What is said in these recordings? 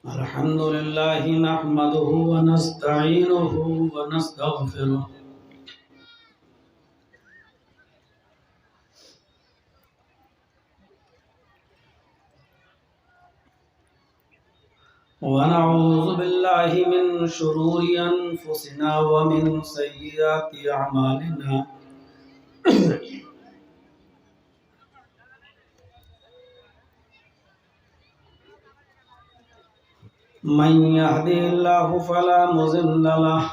الحمد لله نحمده ونستعينه ونستغفره ونعوذ بالله من شرور أنفسنا ومن سيئات أعمالنا من يهدي الله فلا مضل له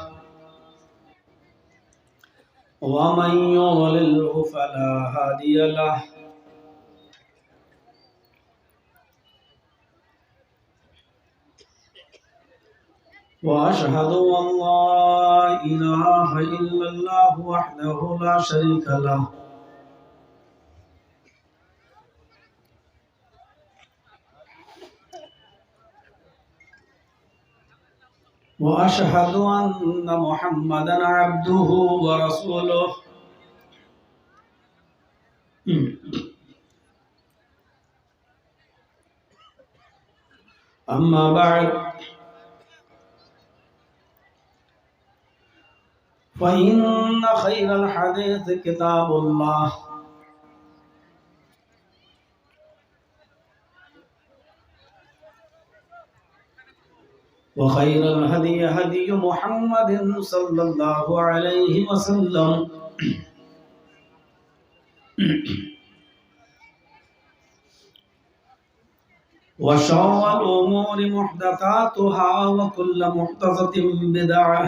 ومن يضلله فلا هادي له وأشهد أن لا إله إلا الله وحده لا شريك له وأشهد أن محمدا عبده ورسوله أما بعد فإن خير الحديث كتاب الله وخير الهدي هدي محمد صلى الله عليه وسلم وشر الأمور محدثاتها وكل محدثة بدعة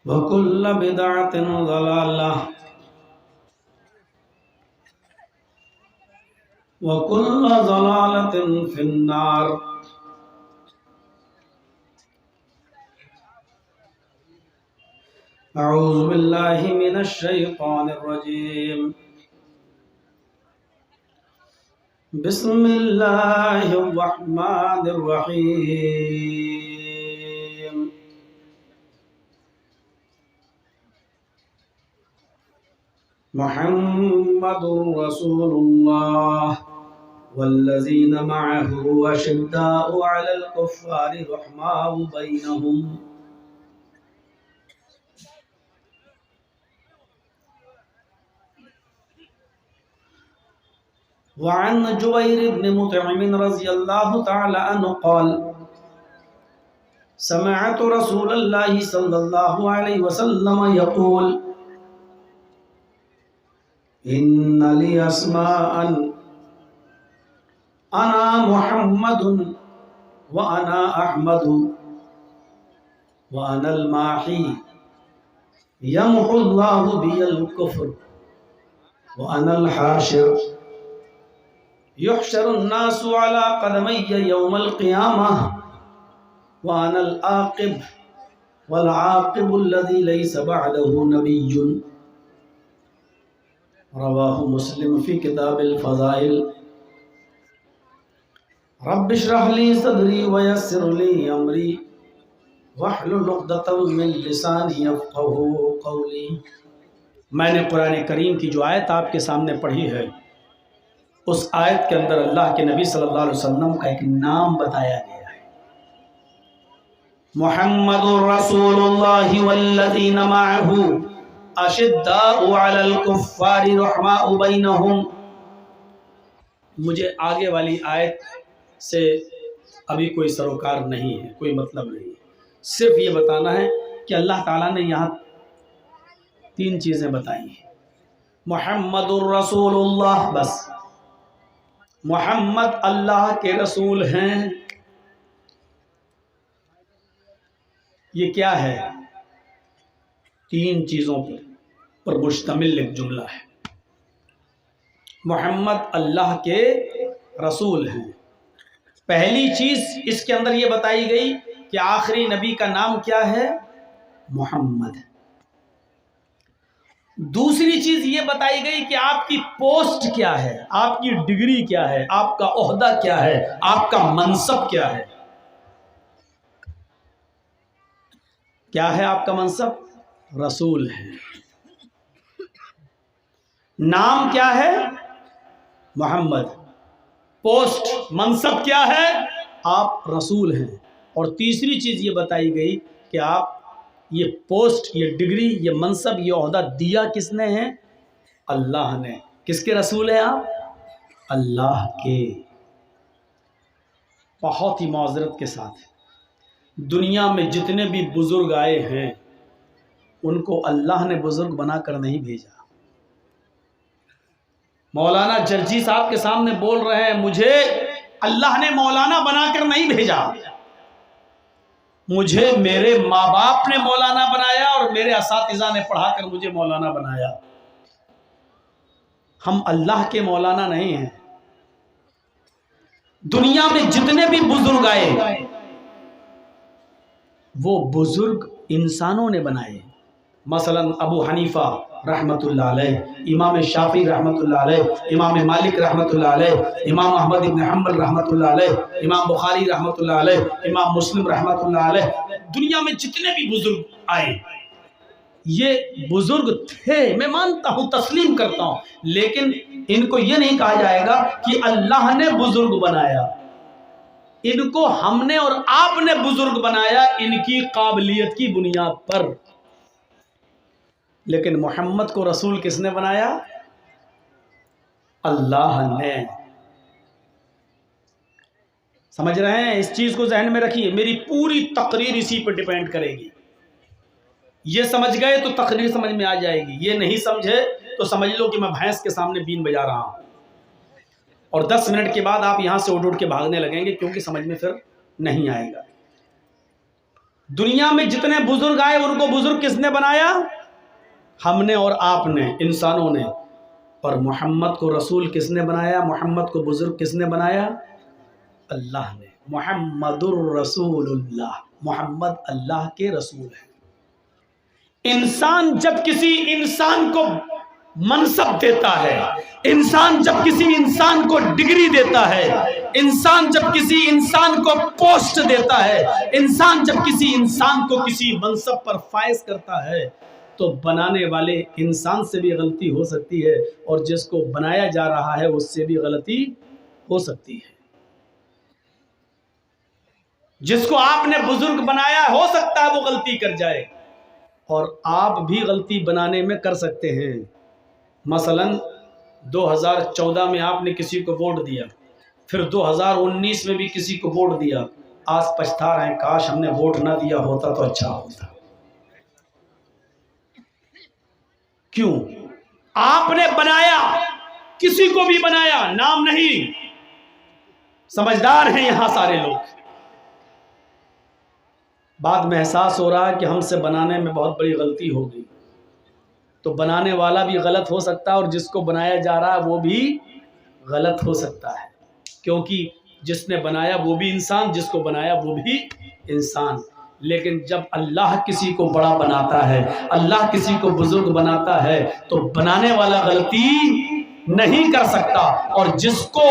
وكل بدعة ضلالة وكل ضلالة في النار أعوذ بالله من الشيطان الرجيم بسم الله الرحمن الرحيم محمد رسول الله والذين معه أشداء على الكفار رحماء بينهم وعن جبير بن مطعم رضي الله تعالى عنه قال سمعت رسول الله صلى الله عليه وسلم يقول إن لي أسماء أنا محمد وأنا أحمد وأنا الماحي يمحو الله بي الكفر وأنا الحاشر يحشر الناس على قدمي يوم القيامة وأنا العاقب والعاقب الذي ليس بعده نبي رواه مسلم في كتاب الفضائل رب اشرح لي صدري ويسر لي أمري واحلل عقدة من لساني يفقهوا قولي. میں نے قرآن کریم کی جو آیت آپ کے سامنے پڑھی ہے اس آیت کے اندر اللہ کے نبی صلی اللہ علیہ وسلم کا ایک نام بتایا گیا ہے محمد رسول اللہ والذین معہ اشداء علی الکفار رحماء بینہم. مجھے آگے والی آیت سے ابھی کوئی سروکار نہیں ہے، کوئی مطلب نہیں ہے، صرف یہ بتانا ہے کہ اللہ تعالیٰ نے یہاں تین چیزیں بتائی ہیں. محمد الرسول اللہ، بس محمد اللہ کے رسول ہیں. یہ کیا ہے؟ تین چیزوں پر مشتمل ایک جملہ ہے. محمد اللہ کے رسول ہیں. پہلی چیز اس کے اندر یہ بتائی گئی کہ آخری نبی کا نام کیا ہے؟ محمد. دوسری چیز یہ بتائی گئی کہ آپ کی پوسٹ کیا ہے، آپ کی ڈگری کیا ہے، آپ کا عہدہ کیا ہے، آپ کا منصب کیا ہے. کیا ہے آپ کا منصب؟ رسول ہے. نام کیا ہے؟ محمد۔ پوسٹ منصب کیا ہے؟ آپ رسول ہیں۔ اور تیسری چیز یہ بتائی گئی کہ آپ یہ پوسٹ، یہ ڈگری، یہ منصب، یہ عہدہ دیا کس نے ہے؟ اللہ نے۔ کس کے رسول ہیں آپ؟ اللہ کے۔ بہت ہی معذرت کے ساتھ دنیا میں جتنے بھی بزرگ آئے ہیں ان کو اللہ نے بزرگ بنا کر نہیں بھیجا۔ مولانا جرجی صاحب کے سامنے بول رہے ہیں مجھے اللہ نے مولانا بنا کر نہیں بھیجا، مجھے میرے ماں باپ نے مولانا بنایا اور میرے اساتذہ نے پڑھا کر مجھے مولانا بنایا۔ ہم اللہ کے مولانا نہیں ہیں۔ دنیا میں جتنے بھی بزرگ آئے وہ بزرگ انسانوں نے بنائے۔ مثلا ابو حنیفہ رحمت اللہ علیہ، امام شافعی رحمت اللہ علیہ، امام مالک رحمت اللہ علیہ، امام احمد بن حنبل رحمت اللہ علیہ، امام بخاری رحمت اللہ علیہ، امام مسلم رحمت اللہ علیہ، دنیا میں جتنے بھی بزرگ آئے یہ بزرگ تھے، میں مانتا ہوں، تسلیم کرتا ہوں، لیکن ان کو یہ نہیں کہا جائے گا کہ اللہ نے بزرگ بنایا۔ ان کو ہم نے اور آپ نے بزرگ بنایا ان کی قابلیت کی بنیاد پر۔ لیکن محمد کو رسول کس نے بنایا؟ اللہ نے۔ سمجھ رہے ہیں؟ اس چیز کو ذہن میں رکھیے، میری پوری تقریر اسی پر ڈیپینڈ کرے گی۔ یہ سمجھ گئے تو تقریر سمجھ میں آ جائے گی، یہ نہیں سمجھے تو سمجھ لو کہ میں بھینس کے سامنے بین بجا رہا ہوں، اور 10 منٹ کے بعد آپ یہاں سے اٹھ کے بھاگنے لگیں گے کیونکہ سمجھ میں پھر نہیں آئے گا۔ دنیا میں جتنے بزرگ آئے ان کو بزرگ کس نے بنایا؟ ہم نے اور آپ نے، انسانوں نے۔ اور محمد کو رسول کس نے بنایا؟ محمد کو بزرگ کس نے بنایا؟ اللہ نے۔ محمد الرسول اللہ، محمد اللہ کے رسول ہیں۔ انسان جب کسی انسان کو منصب دیتا ہے، انسان جب کسی انسان کو ڈگری دیتا ہے، انسان جب کسی انسان کو پوسٹ دیتا ہے، انسان جب کسی انسان کو کسی منصب پر فائز کرتا ہے تو بنانے والے انسان سے بھی غلطی ہو سکتی ہے اور جس کو بنایا جا رہا ہے اس سے بھی غلطی ہو سکتی ہے۔ جس کو آپ نے بزرگ بنایا ہو سکتا ہے وہ غلطی کر جائے، اور آپ بھی غلطی بنانے میں کر سکتے ہیں۔ مثلا 2014 میں آپ نے کسی کو ووٹ دیا، پھر 2019 میں بھی کسی کو ووٹ دیا، آج پچھتا رہے ہیں کاش ہم نے ووٹ نہ دیا ہوتا تو اچھا ہوتا۔ کیوں؟ آپ نے بنایا، کسی کو بھی بنایا، نام نہیں۔ سمجھدار ہیں یہاں سارے لوگ۔ بعد میں احساس ہو رہا ہے کہ ہم سے بنانے میں بہت بڑی غلطی ہو گئی، تو بنانے والا بھی غلط ہو سکتا ہے اور جس کو بنایا جا رہا ہے وہ بھی غلط ہو سکتا ہے، کیونکہ جس نے بنایا وہ بھی انسان، جس کو بنایا وہ بھی انسان۔ لیکن جب اللہ کسی کو بڑا بناتا ہے، اللہ کسی کو بزرگ بناتا ہے تو بنانے والا غلطی نہیں کر سکتا، اور جس کو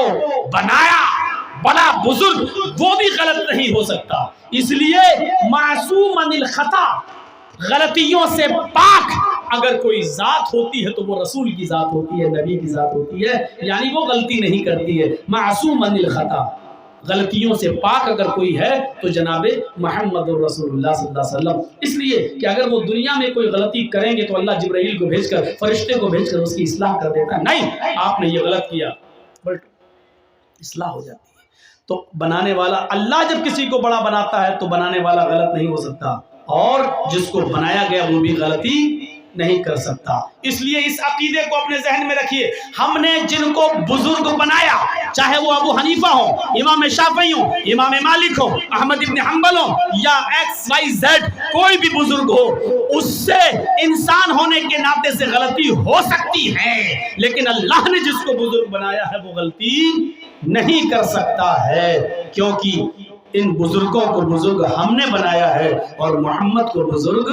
بنایا بڑا بزرگ وہ بھی غلط نہیں ہو سکتا۔ اس لیے معصوم عن الخطا، غلطیوں سے پاک اگر کوئی ذات ہوتی ہے تو وہ رسول کی ذات ہوتی ہے، نبی کی ذات ہوتی ہے، یعنی وہ غلطی نہیں کرتی ہے۔ معصوم عن الخطا، غلطیوں سے پاک اگر کوئی ہے تو جناب محمد الرسول اللہ صلی اللہ علیہ وسلم۔ اس لیے کہ اگر وہ دنیا میں کوئی غلطی کریں گے تو اللہ جبرائیل کو بھیج کر، فرشتے کو بھیج کر اس کی اصلاح کر دیتا ہے، نہیں آپ نے یہ غلط کیا، بٹ اصلاح ہو جاتی ہے۔ تو بنانے والا اللہ جب کسی کو بڑا بناتا ہے تو بنانے والا غلط نہیں ہو سکتا، اور جس کو بنایا گیا وہ بھی غلطی نہیں کر سکتا۔ اس لیے اس عقیدے کو اپنے ذہن میں رکھیے، ہم نے جن کو بزرگ بنایا، چاہے وہ ابو حنیفہ ہو، امام شافعی ہو، امام مالک ہو، احمد بن حنبل ہو، یا XYZ کوئی بھی بزرگ ہو، اس سے انسان ہونے کے ناطے سے غلطی ہو سکتی ہے، لیکن اللہ نے جس کو بزرگ بنایا ہے وہ غلطی نہیں کر سکتا ہے، کیونکہ ان بزرگوں کو بزرگ ہم نے بنایا ہے اور محمد کو بزرگ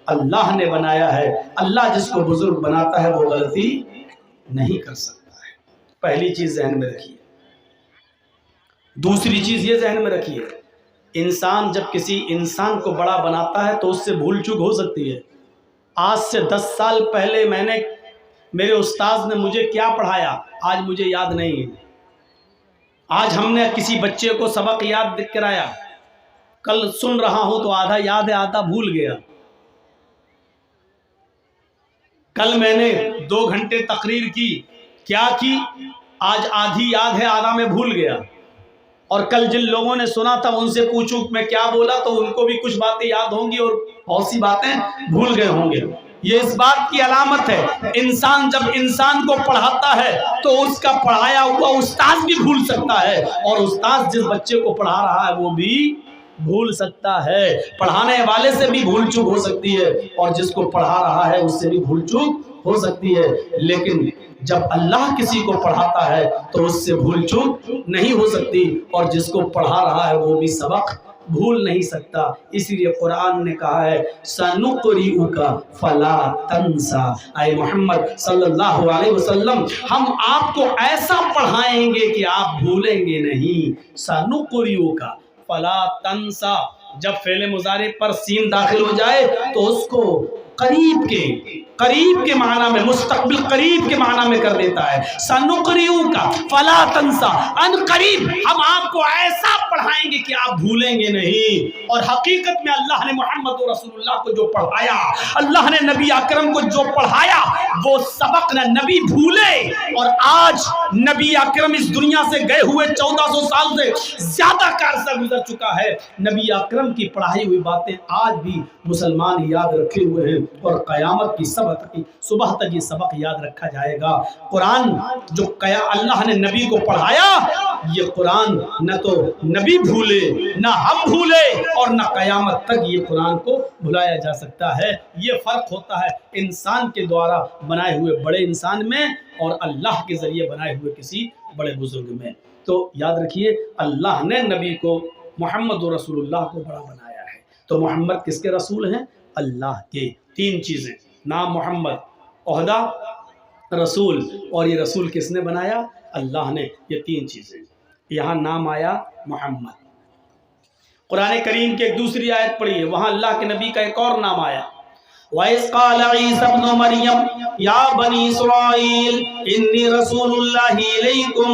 اللہ نے بنایا ہے۔ اللہ جس کو بزرگ بناتا ہے وہ غلطی نہیں کر سکتا ہے۔ پہلی چیز ذہن میں رکھیے۔ دوسری چیز یہ ذہن میں رکھیے، انسان جب کسی انسان کو بڑا بناتا ہے تو اس سے بھول چوک ہو سکتی ہے۔ آج سے 10 سال پہلے میں نے میرے استاذ نے مجھے کیا پڑھایا آج مجھے یاد نہیں ہے. آج ہم نے کسی بچے کو سبق یاد کرایا، کل سن رہا ہوں تو آدھا یاد ہے آدھا بھول گیا. کل میں نے 2 گھنٹے تقریر کی، کیا کی آج آدھی یاد ہے آدھا میں بھول گیا. اور کل جن لوگوں نے سنا تھا ان سے پوچھوں میں کیا بولا تو ان کو بھی کچھ باتیں یاد ہوں گی اور بہت سی باتیں بھول گئے ہوں گے. یہ اس بات کی علامت ہے انسان جب انسان کو پڑھاتا ہے تو اس کا پڑھایا ہوا استاد بھی بھول سکتا ہے، اور استاد جس بچے کو پڑھا رہا ہے وہ بھی بھول سکتا ہے. پڑھانے والے سے بھی بھول چوک ہو سکتی ہے اور جس کو پڑھا رہا ہے اس سے بھی بھول چوک ہو سکتی ہے، لیکن جب اللہ کسی کو پڑھاتا ہے تو اس سے بھول چوک نہیں ہو سکتی، اور جس کو پڑھا رہا ہے وہ بھی سبق بھول نہیں سکتا. اسی لیے قرآن نے کہا ہے سَنُقْرِئُكَ فَلَا تَنْسَى، اے محمد صلی اللہ علیہ وسلم ہم آپ کو ایسا پڑھائیں گے کہ آپ بھولیں گے نہیں. سَنُقْرِئُكَ فَلَا تَنْسَى، جب فعل مضارع پر سین داخل ہو جائے تو اس کو قریب کے معنی میں، مستقبل قریب کے معنی میں کر دیتا ہے. سَنُقْرِئُكَ فَلَا تَنْسَى، ان قریب ہم آپ کو ایسا پڑھائیں گے کہ آپ بھولیں گے نہیں. اور حقیقت میں اللہ نے محمد رسول اللہ کو جو پڑھایا، اللہ نے نبی اکرم کو جو پڑھایا وہ سبق نہ نبی بھولے. اور آج نبی اکرم اس دنیا سے گئے ہوئے 1400 سال سے زیادہ کا عرصہ گزر چکا ہے، نبی اکرم کی پڑھائی ہوئی باتیں آج بھی مسلمان یاد رکھے ہوئے ہیں، اور قیامت کی صبح تک یہ سبق یاد رکھا جائے گا. قرآن جو اللہ نے نبی کو پڑھایا، یہ قرآن نہ تو نبی بھولے نہ ہم بھولے اور نہ قیامت تک یہ قرآن کو بھلایا جا سکتا ہے. یہ فرق ہوتا ہے انسان کے دوارا بنائے ہوئے بڑے انسان میں اور اللہ کے ذریعے بنائے ہوئے کسی بڑے بزرگ میں. تو یاد رکھیے اللہ نے نبی کو محمد رسول اللہ کو بڑا بنایا ہے. تو محمد کس کے رسول ہیں؟ اللہ کے. 3 چیزیں، نام محمد، عہدہ رسول، اور یہ رسول کس نے بنایا؟ اللہ نے. یہ 3 چیزیں. یہاں نام آیا محمد. قرآن کریم کی ایک دوسری آیت پڑھی ہے، وہاں اللہ کے نبی کا ایک اور نام آیا. وَإِذْ قَالَ عِيسَى ابْنُ مَرْيَمَ يَا بَنِي إِسْرَائِيلَ إِنِّي رَسُولُ اللَّهِ إِلَيْكُمْ.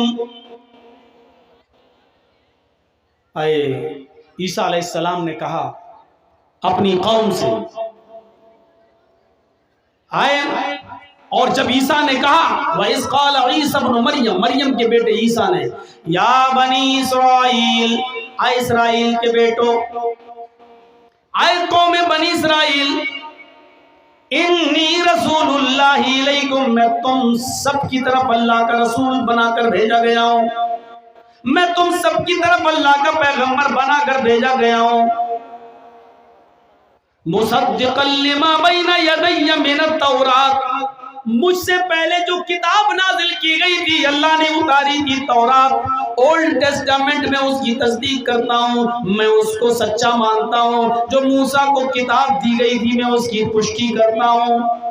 عیسیٰ علیہ السلام نے کہا اپنی قوم سے، اور جب عیسیٰ نے کہا وَإِذْ قَالَ عِيسَى ابْنُ مَرْيَمَ، مریم کے بیٹے عیسیٰ نے، یا بنی اسرائیل، اے اسرائیل کے بیٹو، اے قوم بنی اسرائیل، انی رسول اللہ علیکم، میں تم سب کی طرف اللہ کا رسول بنا کر بھیجا گیا ہوں، میں تم سب کی طرف اللہ کا پیغمبر بنا کر بھیجا گیا ہوں. مصدقا لما بین یدی من التوراۃ، مجھ سے پہلے جو کتاب نازل کی گئی تھی، اللہ نے اتاری تھی تورات، اولڈ ٹیسٹامنٹ میں اس کی تصدیق کرتا ہوں، میں اس کو سچا مانتا ہوں. جو موسیٰ کو کتاب دی گئی تھی میں اس کی پشتی کرتا ہوں.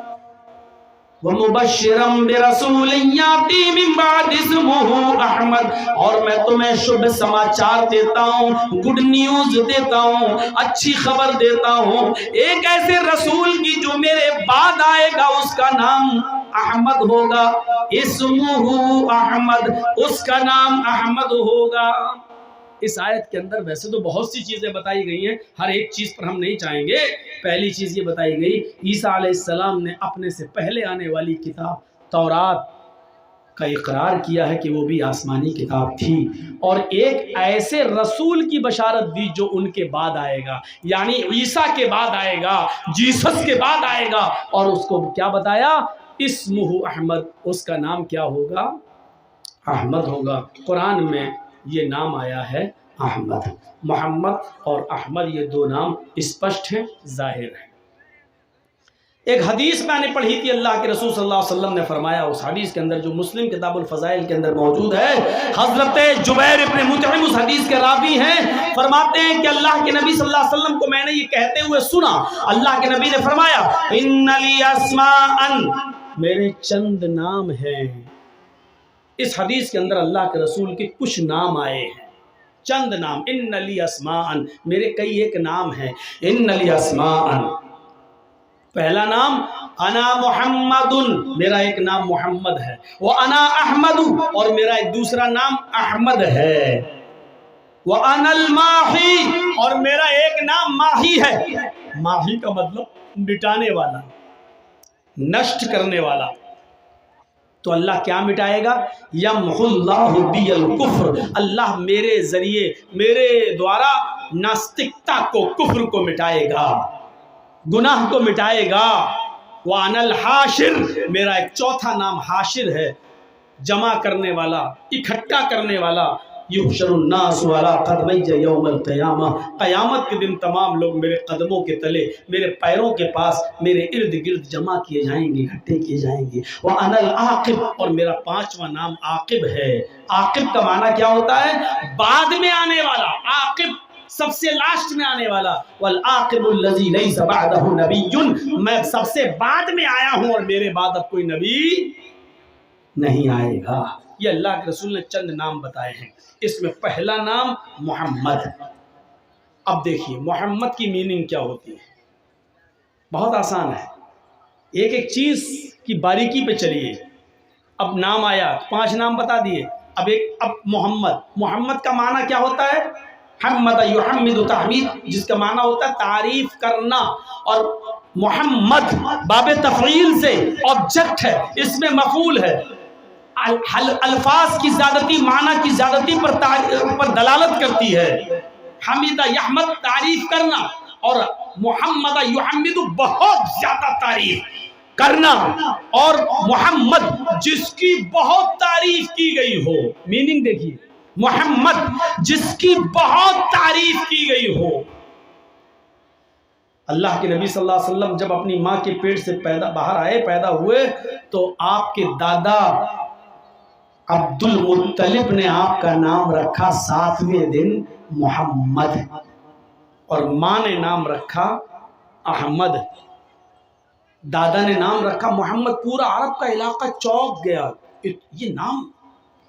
وَمُبَشِّرًا بِرَسُولٍ يَأْتِي مِن بَعْدِهِ اسْمُهُ احمد، اور میں تمہیں شبھ سماچار دیتا ہوں، گڈ نیوز دیتا ہوں، اچھی خبر دیتا ہوں، ایک ایسے رسول کی جو میرے بعد آئے گا، اس کا نام احمد ہوگا. اسمہ احمد، اس کا نام احمد ہوگا. اس آیت کے اندر ویسے تو بہت سی چیزیں بتائی گئی ہیں، ہر ایک چیز پر ہم نہیں چاہیں گے. پہلی چیز یہ بتائی گئی عیسیٰ علیہ السلام نے اپنے سے پہلے آنے والی کتاب تورات کا اقرار کیا ہے کہ وہ بھی آسمانی کتاب تھی، اور ایک ایسے رسول کی بشارت دی جو ان کے بعد آئے گا، یعنی عیسیٰ کے بعد آئے گا، جیسس کے بعد آئے گا. اور اس کو کیا بتایا؟ اسمہ احمد، اس کا نام کیا ہوگا؟ احمد ہوگا. قرآن میں یہ نام آیا ہے احمد. محمد اور احمد یہ 2 نام اسپشٹ ہیں، ظاہر ہیں. ایک حدیث میں نے پڑھی تھی، اللہ کے رسول صلی اللہ علیہ وسلم نے فرمایا، اس حدیث کے اندر جو مسلم کتاب الفضائل کے اندر موجود ہے، حضرت جبیر ابن مطعم اس حدیث کے راوی ہیں، فرماتے ہیں کہ اللہ کے نبی صلی اللہ علیہ وسلم کو میں نے یہ کہتے ہوئے سنا. اللہ کے نبی نے فرمایا ان لی اسماء، میرے چند نام ہیں. اس حدیث کے اندر اللہ کے رسول کے کچھ نام آئے ہیں، چند نام. ان لی اسماء، میرے کئی ایک نام ہیں. ان لی اسماء، پہلا نام انا محمد، میرا ایک نام محمد ہے، وانا احمد، اور میرا ایک دوسرا نام احمد ہے، وانا الماحی، اور میرا ایک نام ماہی ہے۔ ماہی کا مطلب مٹانے والا، نشٹ کرنے والا۔ تو اللہ کیا مٹائے گا؟ یمحو اللہ بی الکفر، اللہ میرے ذریعے، میرے دوارا ناستکتا کو، کفر کو مٹائے گا، گناہ کو مٹائے گا۔ وَأَنَا الْحَاشِرُ، میرا ایک چوتھا نام حاشر ہے، جمع کرنے والا، اکٹھا کرنے والا۔ یحشر الناس علی قدمی یوم القیامہ، قیامت کے دن تمام لوگ میرے قدموں کے تلے، میرے پیروں کے پاس، میرے ارد گرد جمع کیے جائیں گے، اکٹھے کیے جائیں گے۔ وَأَنَا الْعَاقِبُ، اور میرا پانچواں نام عاقب ہے۔ عاقب کا معنی کیا ہوتا ہے؟ بعد میں آنے والا، عاقب سب سے لاسٹ میں آنے والا۔ والعاقب الذی لیس بعدہ نبی، میں سب سے بعد میں آیا ہوں اور میرے بعد اب کوئی نبی نہیں آئے گا۔ یہ اللہ کے رسول نے چند نام بتائے ہیں، اس میں پہلا نام محمد۔ اب دیکھیے محمد کی میننگ کیا ہوتی ہے، بہت آسان ہے، ایک ایک چیز کی باریکی پہ چلیے۔ اب نام آیا، 5 نام بتا دیے، اب محمد کا معنی کیا ہوتا ہے؟ حمد یحمد تحمید، جس کا معنی ہوتا ہے تعریف کرنا، اور محمد باب تفعیل سے آبجیکٹ ہے، اس میں مفعول ہے، الفاظ کی زیادتی، معنی کی زیادتی پر دلالت کرتی ہے۔ حمید یحمد تعریف کرنا، اور محمد یحمد بہت زیادہ تعریف کرنا، اور محمد جس کی بہت تعریف کی گئی ہو۔ میننگ دیکھیے، محمد جس کی بہت تعریف کی گئی ہو۔ اللہ کے نبی صلی اللہ علیہ وسلم جب اپنی ماں کے پیٹ سے پیدا ہوئے تو آپ کے دادا عبد المطلب نے آپ کا نام رکھا 7ویں دن محمد، اور ماں نے نام رکھا احمد۔ دادا نے نام رکھا محمد، پورا عرب کا علاقہ چونک گیا، یہ نام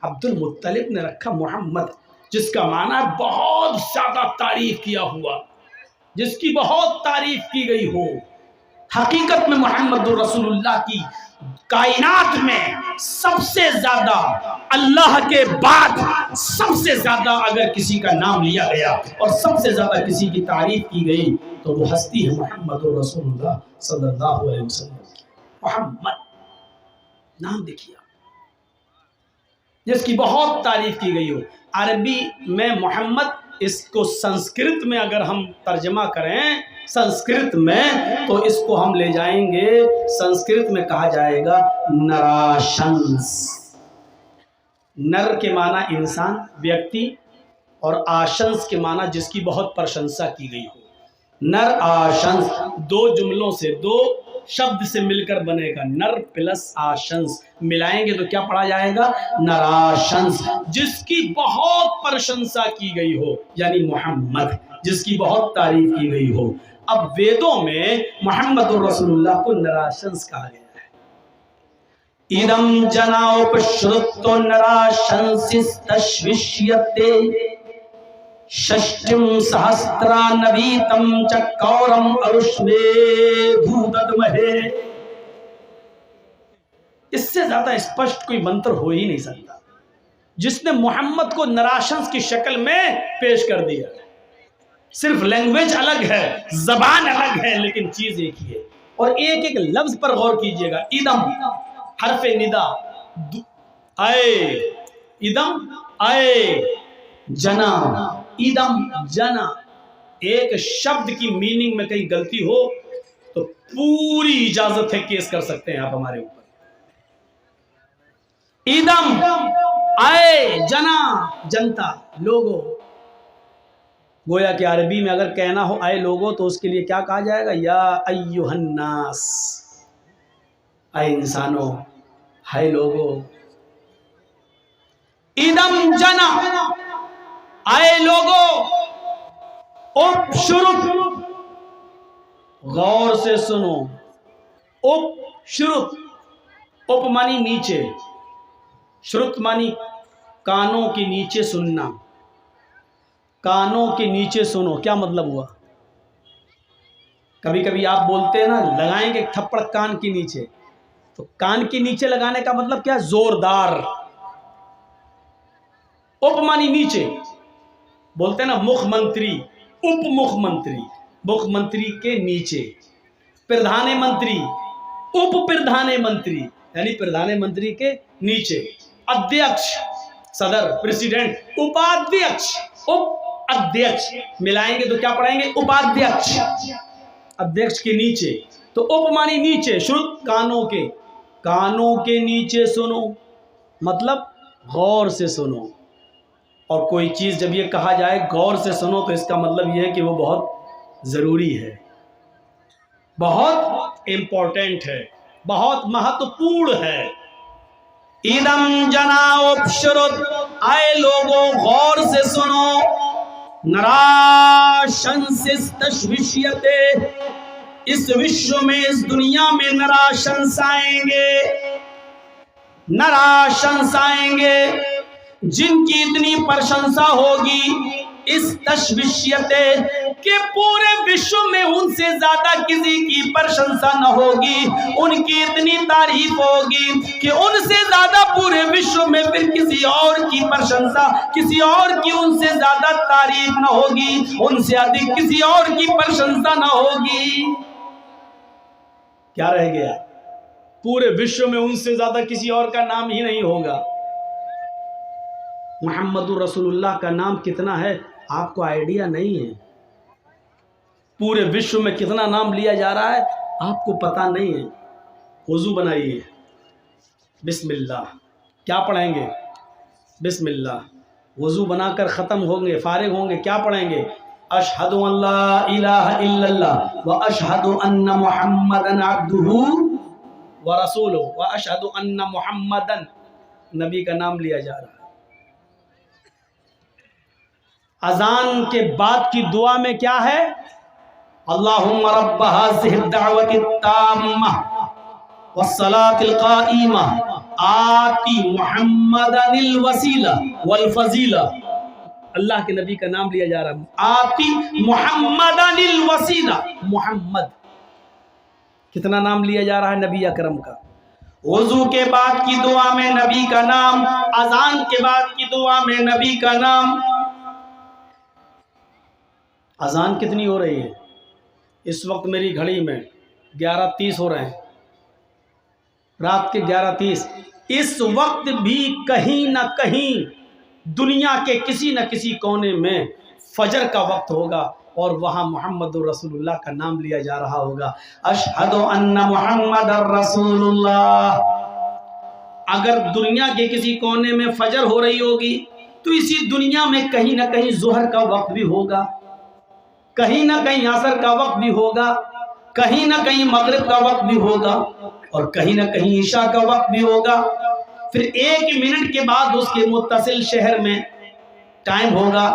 عبد المطلب نے رکھا محمد، جس کا معنی ہے بہت زیادہ تعریف کیا ہوا، جس کی بہت تعریف کی گئی ہو۔ حقیقت میں محمد رسول اللہ کی کائنات میں سب سے زیادہ، اللہ کے بعد سب سے زیادہ اگر کسی کا نام لیا گیا اور سب سے زیادہ کسی کی تعریف کی گئی تو وہ ہستی ہے محمد رسول اللہ صلی اللہ علیہ وسلم۔ محمد نام دیکھیے، جس کی بہت تعریف کی گئی ہو۔ عربی میں محمد، اس کو سنسکرت میں اگر ہم ترجمہ کریں سنسکرت میں تو اس کو ہم لے جائیں گے، سنسکرت میں کہا جائے گا نراشنس۔ نر کے معنی انسان، ویکتی، اور آشنس کے معنی جس کی بہت پرشنسا کی گئی ہو۔ نر آشنس 2 جملوں سے، 2 شبد سے مل کر بنے گا، نر پلس آشنس، ملائیں گے تو کیا پڑھا جائے گا؟ نراشنس، جس کی بہت پرشنسا کی گئی ہو، یعنی محمد جس کی بہت تعریف کی گئی ہو۔ اب ویدوں میں محمد رسول اللہ کو نراشنس کہا گیا ہے۔ ادم جناوپشرتو نراشنسس تشوشیتے ششٹم سہسترا نویتم چکورم ارشمے دھوددمہے۔ اس سے زیادہ اسپشٹ کوئی منتر ہو ہی نہیں سکتا جس نے محمد کو نراشنس کی شکل میں پیش کر دیا۔ صرف لینگویج الگ ہے، زبان الگ ہے، لیکن چیز ایک ہی ہے۔ اور ایک ایک لفظ پر غور کیجئے گا۔ ادم حرف ندا، اے ادم، اے جنا، ادم جنا۔ ایک شبد کی میننگ میں کہیں غلطی ہو تو پوری اجازت ہے، کیس کر سکتے ہیں آپ ہمارے اوپر۔ ادم، اے جنا، جنتا، لوگو۔ گویا کہ عربی میں اگر کہنا ہو اے لوگو تو اس کے لیے کیا کہا جائے گا؟ یا ایھا الناس، اے انسانوں، ہے لوگو۔ ادم جنا، اے لوگو، اپ شرط، غور سے سنو، اپ شرط، اپ مانی نیچے، شرط مانی کانوں کے نیچے سننا، کانوں کے نیچے سنو، کیا مطلب ہوا؟ کبھی کبھی آپ بولتے ہیں نا لگائیں گے تھپڑ کان کے نیچے، تو کان کے نیچے لگانے کا مطلب کیا؟ زوردار. اپ مانی نیچے بولتے ہیں نا، مکھ منتری، اپ مکھ منتری، مکھ منتری کے نیچے، پردھان منتری، اپ پردھان منتری یعنی پردھان منتری کے نیچے، ادھیکش صدر پریزیڈنٹ، اپادھیکش، اپ ادھیکش ملائیں گے تو کیا پڑھیں گے؟ اپادھیکش، ادھیکش کے نیچے. تو اپ مانی نیچے، شروع کانوں کے نیچے سنو، مطلب غور سے سنو. اور کوئی چیز جب یہ کہا جائے غور سے سنو تو اس کا مطلب یہ ہے کہ وہ بہت ضروری ہے، بہت امپورٹنٹ ہے، بہت مہتوپورن ہے. ایدم جناب شرط، آئے لوگوں غور سے سنو. نراشنسس تشویشیتے، اس وشو میں، اس دنیا میں نراشنس آئیں گے، نراشنس آئیں گے جن کی اتنی پرشنسا ہوگی، اس تشویشیتے کہ پورے وشو میں ان سے زیادہ کسی کی پرشنسا نہ ہوگی، ان کی اتنی تعریف ہوگی کہ ان سے زیادہ پورے وشو میں پھر کسی اور کی پرشنسا، کسی اور کی ان سے زیادہ تعریف نہ ہوگی، ان سے ادھک کسی اور کی پرشنسا نہ ہوگی. کیا رہ گیا؟ پورے وشو میں ان سے زیادہ کسی اور کا نام ہی نہیں ہوگا. محمد رسول اللہ کا نام کتنا ہے آپ کو آئیڈیا نہیں ہے. پورے وشو میں کتنا نام لیا جا رہا ہے آپ کو پتہ نہیں ہے. وضو بنائیے، بسم اللہ. کیا پڑھیں گے؟ بسم اللہ. وضو بنا کر ختم ہوں گے، فارغ ہوں گے، کیا پڑھیں گے؟ اشہد ان لا الہ الا اللہ و اشہد ان محمدن عبدہ و رسولہ و اشہد ان محمدن، نبی کا نام لیا جا رہا ہے. اذان کے بعد کی دعا میں کیا ہے؟ اللہم رب هذه الدعوة التامة والصلاة القائمة آتی محمدا الوسیلہ والفضیلہ. اللہ کے نبی کا نام لیا جا رہا ہے، آتی محمدا الوسیلہ. محمد کتنا نام لیا جا رہا ہے نبی اکرم کا. وضو کے بعد کی دعا میں نبی کا نام، اذان کے بعد کی دعا میں نبی کا نام. اذان کتنی ہو رہی ہے اس وقت؟ میری گھڑی میں 11:30 ہو رہے ہیں، رات کے 11:30. اس وقت بھی کہیں نہ کہیں دنیا کے کسی نہ کسی کونے میں فجر کا وقت ہوگا اور وہاں محمد رسول اللہ کا نام لیا جا رہا ہوگا. اشہد ان محمد رسول اللہ. اگر دنیا کے کسی کونے میں فجر ہو رہی ہوگی تو اسی دنیا میں کہیں نہ کہیں ظہر کا وقت بھی ہوگا، کہیں نہ کہیں عصر کا وقت بھی ہوگا، کہیں نہ کہیں مغرب کا وقت بھی ہوگا، اور کہیں نہ کہیں عشاء کا وقت بھی ہوگا. پھر 1 منٹ کے بعد اس کے متصل شہر میں ٹائم ہوگا،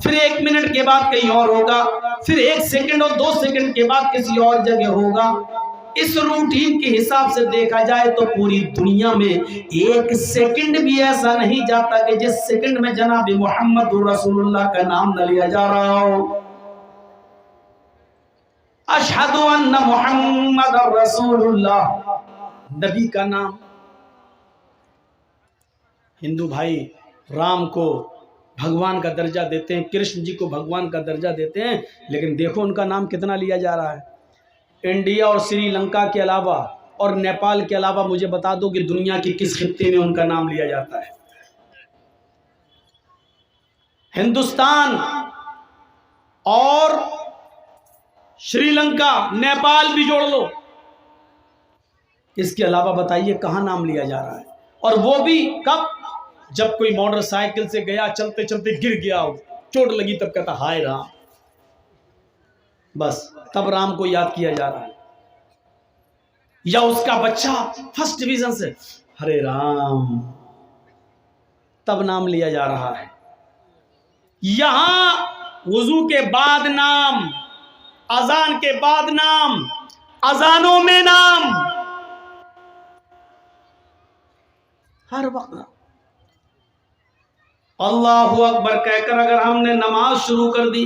پھر 1 منٹ کے بعد کہیں اور ہوگا، پھر 1 سیکنڈ اور 2 سیکنڈ کے بعد کسی اور جگہ ہوگا. اس روٹین کے حساب سے دیکھا جائے تو پوری دنیا میں 1 سیکنڈ بھی ایسا نہیں جاتا کہ جس سیکنڈ میں جناب محمد رسول اللہ کا نام نہ لیا جا رہا ہو. اشہد ان محمد رسول اللہ، نبی کا نام. ہندو بھائی رام کو بھگوان کا درجہ دیتے ہیں، کرشن جی کو بھگوان کا درجہ دیتے ہیں، لیکن دیکھو ان کا نام کتنا لیا جا رہا ہے. انڈیا اور سری لنکا کے علاوہ اور نیپال کے علاوہ مجھے بتا دو کہ دنیا کے کس خطے میں ان کا نام لیا جاتا ہے. ہندوستان اور شری لنکا، نیپال بھی جوڑ لو، اس کے علاوہ بتائیے کہاں نام لیا جا رہا ہے. اور وہ بھی کب؟ جب کوئی موٹر سائیکل سے گیا، چلتے چلتے گر گیا، چوٹ لگی، تب کہتا ہائے رام، بس تب رام کو یاد کیا جا رہا ہے. یا اس کا بچہ فرسٹ ڈویژن سے ہرے رام، تب نام لیا جا رہا ہے. یہاں وضو کے بعد نام، اذان کے بعد نام، اذانوں میں نام، ہر وقت نام. اللہ اکبر کہہ کر اگر ہم نے نماز شروع کر دی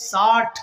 60,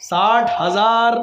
60,000।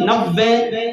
90,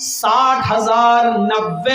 60,000 90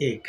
1।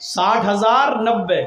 60,000 90।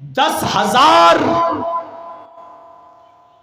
10,000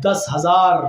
10,000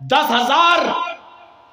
10,000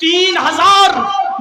3,000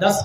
10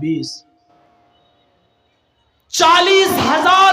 20। 40,000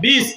20।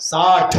60।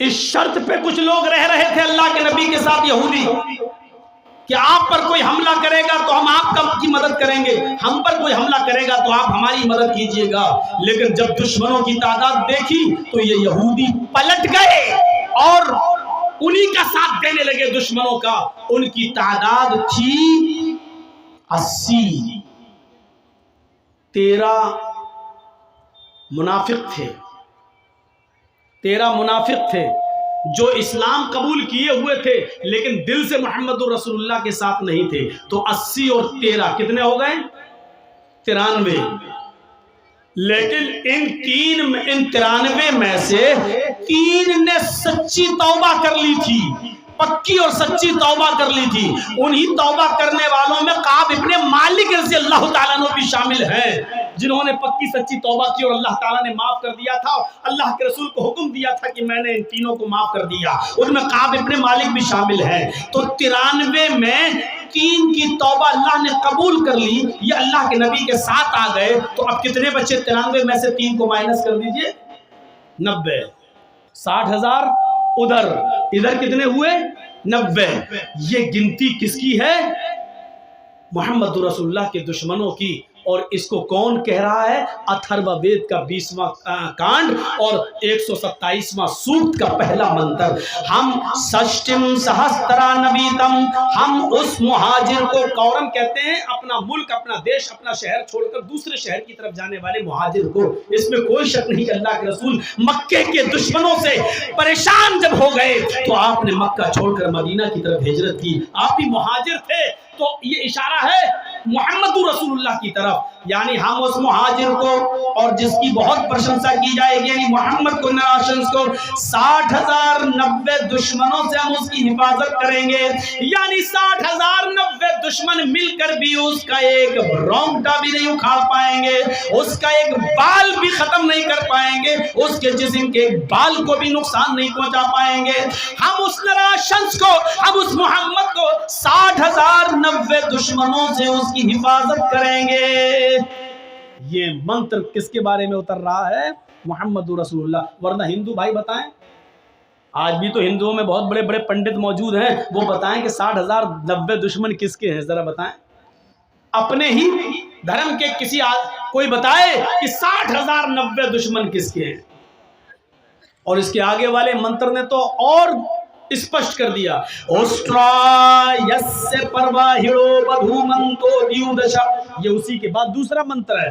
اس شرط پہ کچھ لوگ رہ رہے تھے اللہ کے نبی کے ساتھ یہودی کہ آپ پر کوئی حملہ کرے گا تو ہم آپ کی مدد کریں گے، ہم پر کوئی حملہ کرے گا تو آپ ہماری مدد کیجئے گا۔ لیکن جب دشمنوں کی تعداد دیکھی تو یہ یہودی پلٹ گئے اور انہی کا ساتھ دینے لگے دشمنوں کا۔ ان کی تعداد تھی 80، 13 منافق تھے، 13 منافق تھے جو اسلام قبول کیے ہوئے تھے لیکن دل سے محمد رسول اللہ کے ساتھ نہیں تھے۔ تو 80 اور 13 کتنے ہو گئے؟ 93۔ لیکن ان 93 میں سے 3 نے سچی توبہ کر لی تھی، پکی اور سچی توبہ کر لی تھی۔ انہی توبہ کرنے والوں میں کعب ابن مالک رضی اللہ تعالیٰ عنہ بھی شامل ہیں، جنہوں نے پکی سچی توبہ کی اور اللہ تعالیٰ نے معاف کر دیا تھا۔ اللہ کے رسول کو حکم دیا تھا کہ میں نے ان تینوں کو معاف کر دیا، ان میں کعب ابن مالک بھی شامل ہے۔ تو 93 میں 3 کی توبہ اللہ نے قبول کر لی، یہ اللہ کے نبی کے ساتھ آ گئے۔ تو اب کتنے بچے؟ 93 میں سے 3 کو مائنس کر دیجئے، 90۔ 60,000 ادھر کتنے ہوئے؟ 90۔ یہ گنتی کس کی ہے؟ محمد رسول اللہ کے دشمنوں کی۔ اور اس کو کون کہہ رہا ہے؟ اتھرو وید کا 20واں کانڈ اور 127واں سوکت کا پہلا منتر۔ ہم سشٹم سہسترا نبیتم، ہم اس مہاجر کو، کورم کہتے ہیں اپنا ملک، اپنا دیش، اپنا شہر چھوڑ کر دوسرے شہر کی طرف جانے والے مہاجر کو۔ اس میں کوئی شک نہیں کہ اللہ کے رسول مکے کے دشمنوں سے پریشان جب ہو گئے تو آپ نے مکہ چھوڑ کر مدینہ کی طرف ہجرت کی۔ آپ بھی مہاجر تھے، تو یہ اشارہ ہے محمد رسول اللہ کی طرف، یعنی ہم اس مہاجر کو، اور جس کی بہت پرشنسا کی جائے گی، یعنی محمد کو، نراشنس کو، 60,090 دشمنوں سے ہم اس کی حفاظت کریں گے۔ یعنی 60,090 دشمن مل کر بھی اس کا ایک رونگٹا بھی نہیں اکھاڑ پائیں گے، اس کا ایک بال بھی ختم نہیں کر پائیں گے، اس کے جسم کے ایک بال کو بھی نقصان نہیں پہنچا پائیں گے۔ ہم اس نراشنس کو، ہم اس محمد کو 60,090 دشمنوں سے اس کی حفاظت کریں گے۔ یہ منتر کس کے بارے میں اتر رہا ہے؟ محمد رسول اللہ۔ ورنہ ہندو بھائی بتائیں، آج بھی تو ہندوؤں میں بہت بڑے بڑے پنڈت موجود ہیں، وہ بتائیں کہ 60,090 دشمن کس کے ہیں، ذرا بتائیں۔ اپنے ہی دھرم کے کسی کوئی بتائے کہ 60,090 دشمن کس کے ہیں۔ اور اس کے آگے والے منتر نے تو اور اسپشٹ کر دیا، یہ اسی کے بعد دوسرا منتر ہے۔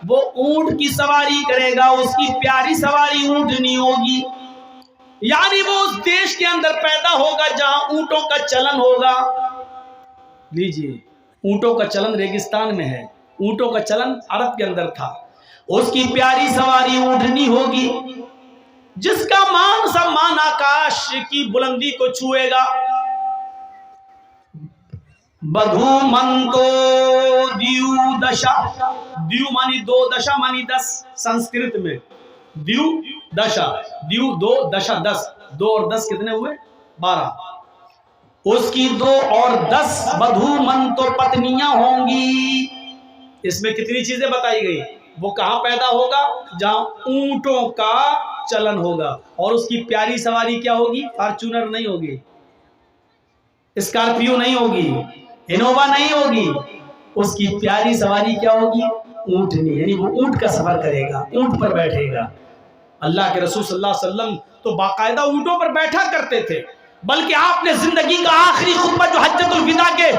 وہ اونٹ کی سواری کرے گا، اس کی پیاری سواری اونٹنی ہوگی، یعنی وہ اس دیش کے اندر پیدا ہوگا جہاں اونٹوں کا چلن ہوگا۔ لیجئے، اونٹوں کا چلن ریگستان میں ہے، اونٹوں کا چلن عرب کے اندر تھا۔ اس کی پیاری سواری اونٹنی ہوگی جس کا مان سمان آکاش کی بلندی کو چھوئے گا۔ بدھو منتو دیو دشا، دیو مانی 2، دشا مانی 10، سنسکرت میں دیو دشا، دیو 2، دشا 10، 2 اور 10 کتنے ہوئے؟ 12۔ اس کی 2 اور 10 بدھو منتو پتنیاں ہوں گی۔ اس میں کتنی چیزیں بتائی گئی؟ وہ کہاں پیدا ہوگا؟ جہاں اونٹوں کا چلن ہوگا۔ اور اس کی پیاری سواری کیا ہوگی؟ فارچونر نہیں ہوگی، اسکارپیو نہیں ہوگی، انووا نہیں ہوگی، اس کی پیاری سواری کیا ہوگی؟ اونٹنی، یعنی وہ اونٹ کا سفر کرے گا، اونٹ پر بیٹھے گا۔ اللہ کے رسول صلی اللہ علیہ وسلم تو باقاعدہ اونٹوں پر بیٹھا کرتے تھے، بلکہ آپ نے زندگی کا آخری خطبہ جو حجۃ الوداع کے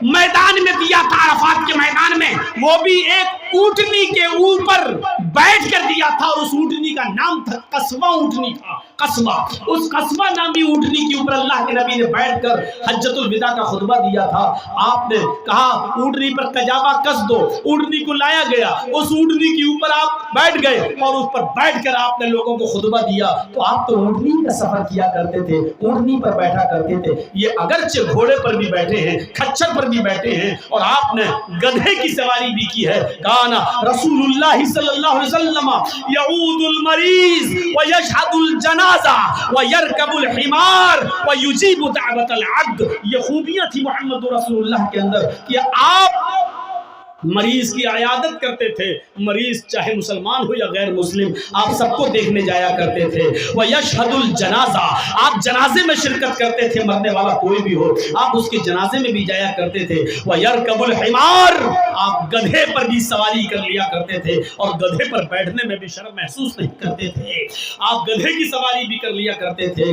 میدان میں دیا تھا، عرفات کے میدان میں، وہ بھی ایک اونٹنی کے اوپر بیٹھ کر دیا تھا، اور اس اونٹنی کا نام تھا قصوہ اونٹنی تھا، قصوہ۔ اس قصوہ نامی اونٹنی کے اوپر اللہ کے نبی نے بیٹھ کر حجۃ الوداع کا خطبہ دیا تھا۔ آپ نے کہا اونٹنی پر کجاوا کس دو، اونٹنی کو لایا گیا، اس اونٹنی کے اوپر آپ بیٹھ گئے اور اس پر بیٹھ کر آپ نے لوگوں کو خطبہ دیا۔ تو آپ تو اونٹنی کا سفر کیا کرتے تھے، اونٹنی پر بیٹھا کرتے تھے۔ یہ اگرچہ گھوڑے پر بھی بیٹھے ہیں، کھچر پر بھی بیٹھے ہیں، اور آپ نے گدھے کی سواری بھی کی ہے۔ کانا رسول اللہ صلی اللہ علیہ وسلم یعود المریض ویشہد الجنازہ ویرکب الحمار ویجیب دعوت العبد۔ یہ خوبیاں تھی محمد رسول اللہ کے اندر کہ آپ مریض کی عیادت کرتے تھے، مریض چاہے مسلمان ہو یا غیر مسلم، آپ سب کو دیکھنے جایا کرتے تھے۔ وَيَشْهَدُ الْجَنَازَةَ، آپ جنازے میں شرکت کرتے تھے، مرنے والا کوئی بھی ہو آپ اس کے جنازے میں بھی جایا کرتے تھے۔ وَيَرْكَبُ الْحِمَارَ، آپ گدھے پر بھی سواری کر لیا کرتے تھے اور گدھے پر بیٹھنے میں بھی شرم محسوس نہیں کرتے تھے، آپ گدھے کی سواری بھی کر لیا کرتے تھے۔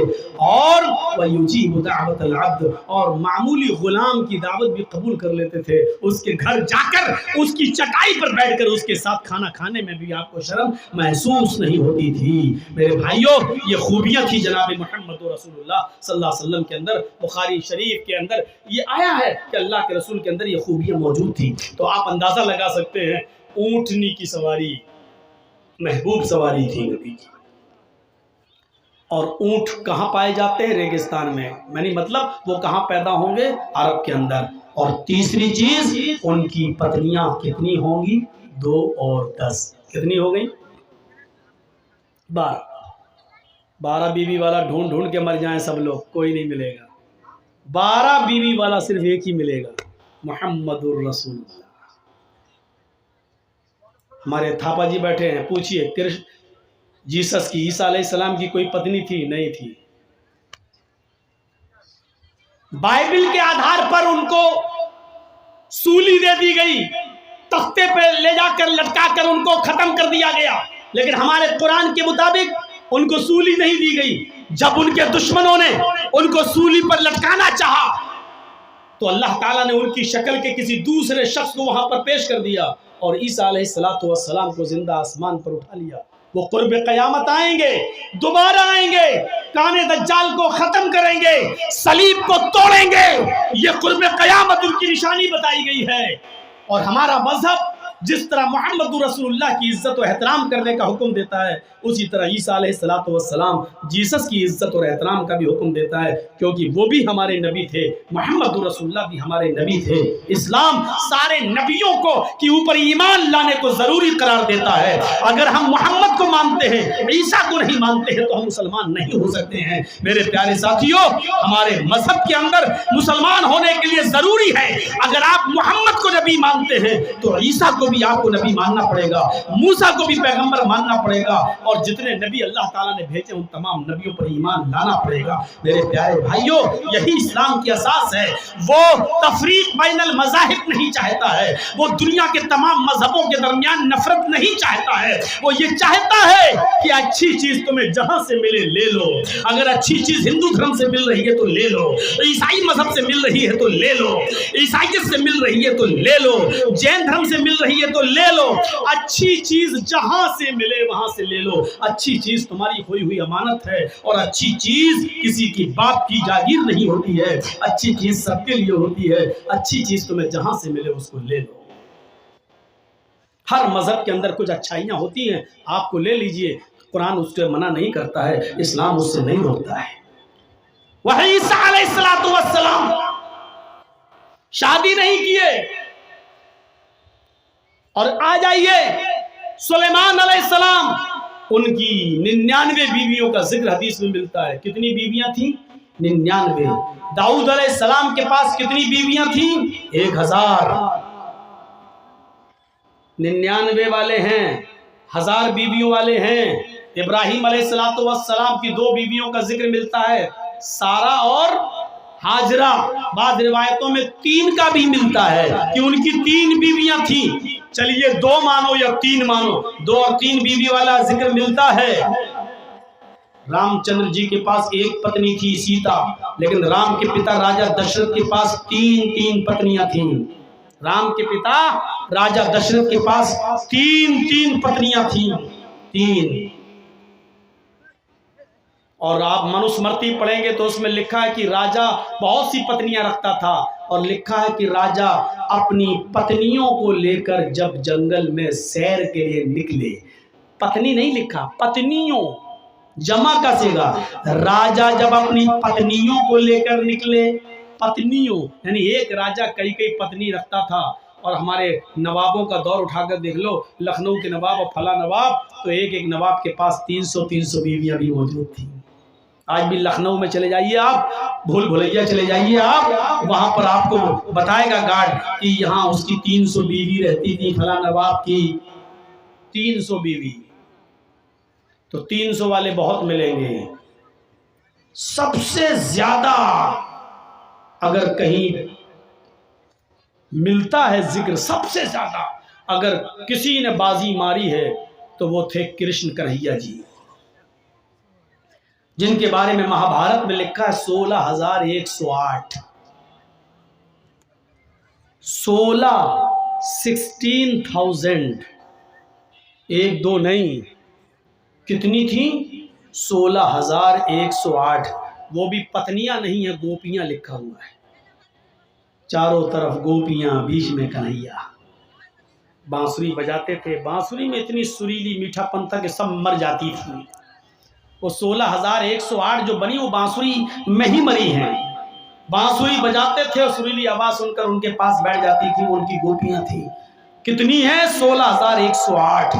اور وَيُجِيبُ دَعْوَةَ الْعَبْدِ، اور معمولی غلام کی دعوت بھی قبول کر لیتے تھے، اس کے گھر جا کر اس کی چٹائی پر بیٹھ کر اس کے ساتھ کھانا کھانے میں بھی آپ کو شرم محسوس نہیں ہوتی تھی۔ میرے بھائیوں، یہ خوبیاں تھی جناب محمد رسول اللہ صلی اللہ علیہ وسلم کے اندر۔ بخاری شریف کے اندر یہ آیا ہے کہ اللہ کے رسول کے اندر یہ خوبیاں موجود تھی۔ تو آپ اندازہ لگا سکتے ہیں، اونٹنی کی سواری محبوب سواری تھی نبی کی۔ اور اونٹ کہاں پائے جاتے ہیں؟ ریگستان میں، یعنی مطلب وہ کہاں پیدا ہوں گے؟ عرب کے اندر۔ اور تیسری چیز، ان کی پتنیاں کتنی ہوں گی؟ 2 اور 10۔ کتنی ہو گئی؟ 12۔ 12 بیوی والا ڈھونڈ ڈھونڈ کے مر جائیں سب لوگ، کوئی نہیں ملے گا۔ 12 بیوی والا صرف ایک ہی ملے گا، محمد الرسول اللہ۔ ہمارے تھاپا جی بیٹھے ہیں، پوچھئے جیسس کی، عیسیٰ علیہ السلام کی کوئی پتنی تھی؟ نہیں تھی۔ بائبل کے آدھار پر ان کو سولی دے دی گئی، تختے پہ لے جا کر لٹکا کر ان کو ختم کر دیا گیا، لیکن ہمارے قرآن کے مطابق ان کو سولی نہیں دی گئی۔ جب ان کے دشمنوں نے ان کو سولی پر لٹکانا چاہا تو اللہ تعالیٰ نے ان کی شکل کے کسی دوسرے شخص کو وہاں پر پیش کر دیا اور عیسیٰ علیہ السلام کو زندہ آسمان پر اٹھا لیا۔ وہ قرب قیامت آئیں گے، دوبارہ آئیں گے، کانے دجال کو ختم کریں گے، صلیب کو توڑیں گے۔ یہ قرب قیامت ان کی نشانی بتائی گئی ہے۔ اور ہمارا مذہب جس طرح محمد رسول اللہ کی عزت و احترام کرنے کا حکم دیتا ہے، اسی طرح عیسیٰ علیہ السلام جیسس کی عزت اور احترام کا بھی حکم دیتا ہے، کیونکہ وہ بھی ہمارے نبی تھے، محمد رسول اللہ بھی ہمارے نبی تھے۔ اسلام سارے نبیوں کو کے اوپر ایمان لانے کو ضروری قرار دیتا ہے۔ اگر ہم محمد کو مانتے ہیں، عیسیٰ کو نہیں مانتے ہیں، تو ہم مسلمان نہیں ہو سکتے ہیں۔ میرے پیارے ساتھیوں، ہمارے مذہب کے اندر مسلمان ہونے کے لیے ضروری ہے، اگر آپ محمد کو نبی مانتے ہیں تو عیسیٰ کو بھی آپ کو نبی ماننا پڑے گا، موسیٰ کو بھی پیغمبر ماننا پڑے گا، اور جتنے نبی اللہ تعالیٰ نے بھیجے ان تمام نبیوں پر ایمان لانا پڑے گا۔ میرے پیارے بھائیوں، یہی اسلام کی اساس ہے۔ وہ تفریق بین المذاہب نہیں چاہتا ہے، وہ دنیا کے تمام مذہبوں کے درمیان نفرت نہیں چاہتا ہے، وہ یہ چاہتا ہے کہ اچھی چیز تمہیں جہاں سے ملے لے لو۔ اگر اچھی چیز ہندو دھرم سے مل رہی ہے تو لے لو، عیسائی مذہب سے مل رہی ہے تو لے لو، عیسائیت سے مل رہی ہے تو لے لو، جین دھرم سے مل رہی ہے تو لے لو۔ اچھی چیز جہاں سے ملے وہاں سے لے لو۔ اچھی چیز تمہاری کھوئی ہوئی امانت ہے، اور اچھی چیز کسی کی باپ کی جاگیر نہیں ہوتی ہے، اچھی چیز سب کے لیے ہوتی ہے۔ اچھی چیز تمہیں جہاں سے ملے اس کو لے لو۔ ہر مذہب کے اندر کچھ اچھائیاں ہوتی ہیں، آپ کو لے لیجئے، قرآن اس سے منع نہیں کرتا ہے، اسلام اس سے نہیں روکتا ہے۔ وہ عیسیٰ علیہ السلام شادی نہیں کیے، اور آ جائیے سلیمان علیہ السلام، ان کی 99 بیویوں کا ذکر حدیث میں ملتا ہے۔ کتنی بیویاں تھیں؟ 99۔ داؤد علیہ السلام کے پاس کتنی بیویاں تھیں؟ 1000۔ 99 والے ہیں، 1000 بیویوں والے ہیں۔ ابراہیم علیہ السلام کی 2 بیویوں کا ذکر ملتا ہے، سارا اور ہاجرہ۔ بعض روایتوں میں 3 کا بھی ملتا ہے کہ ان کی 3 بیویاں تھیں۔ چلیے 2 مانو یا 3 مانو، 2 اور 3 بیوی والا ذکر ملتا ہے۔ رام چندر جی کے پاس 1 پتنی تھی سیتا، لیکن رام کے پتا راجہ دشرت کے پاس 3 پتنیاں تھیں۔ رام کے پتا راجہ دشرت کے پاس 3 پتنیاں تھیں، 3۔ اور آپ منوسمرتی پڑھیں گے تو اس میں لکھا ہے کہ راجہ بہت سی پتنیاں رکھتا تھا، اور لکھا ہے کہ راجہ اپنی پتنیوں کو لے کر جب جنگل میں سیر کے لیے نکلے، پتنی نہیں لکھا، پتنیوں، جمع کا صیغہ، راجہ جب اپنی پتنیوں کو لے کر نکلے، پتنیوں یعنی ایک راجہ کئی پتنی رکھتا تھا۔ اور ہمارے نوابوں کا دور اٹھا کر دیکھ لو، لکھنؤ کے نواب اور فلاں نواب، تو ایک نواب کے پاس 300 بیویاں بھی موجود تھیں۔ آج بھی لکھنؤ میں چلے جائیے آپ، بھول بھلیا چلے جائیے آپ، وہاں پر آپ کو بتائے گا گارڈ کہ یہاں اس کی 300 بیوی رہتی تھی، فلاں نواب کی 300 بیوی، تو 300 والے بہت ملیں گے۔ سب سے زیادہ اگر کہیں ملتا ہے ذکر، سب سے زیادہ اگر کسی نے بازی ماری ہے تو وہ تھے کرشن کنہیا جی، جن کے بارے میں مہابھارت میں لکھا ہے 16,108، 16,000، ایک دو نہیں، کتنی تھی؟ 16,108، وہ بھی پتنیاں نہیں ہیں، گوپیاں لکھا ہوا ہے، چاروں طرف گوپیاں، بیچ میں کنہیا۔ بانسری بجاتے تھے، بانسری میں اتنی سریلی میٹھا پن تھا کہ سب مر جاتی تھی۔ وہ 16,108 جو بنی وہ بانسری میں ہی مری ہیں۔ بانسری بجاتے تھے اور سریلی آواز سن کر ان کے پاس بیٹھ جاتی تھی، ان کی گوپیاں تھیں۔ کتنی ہیں؟ 16,108۔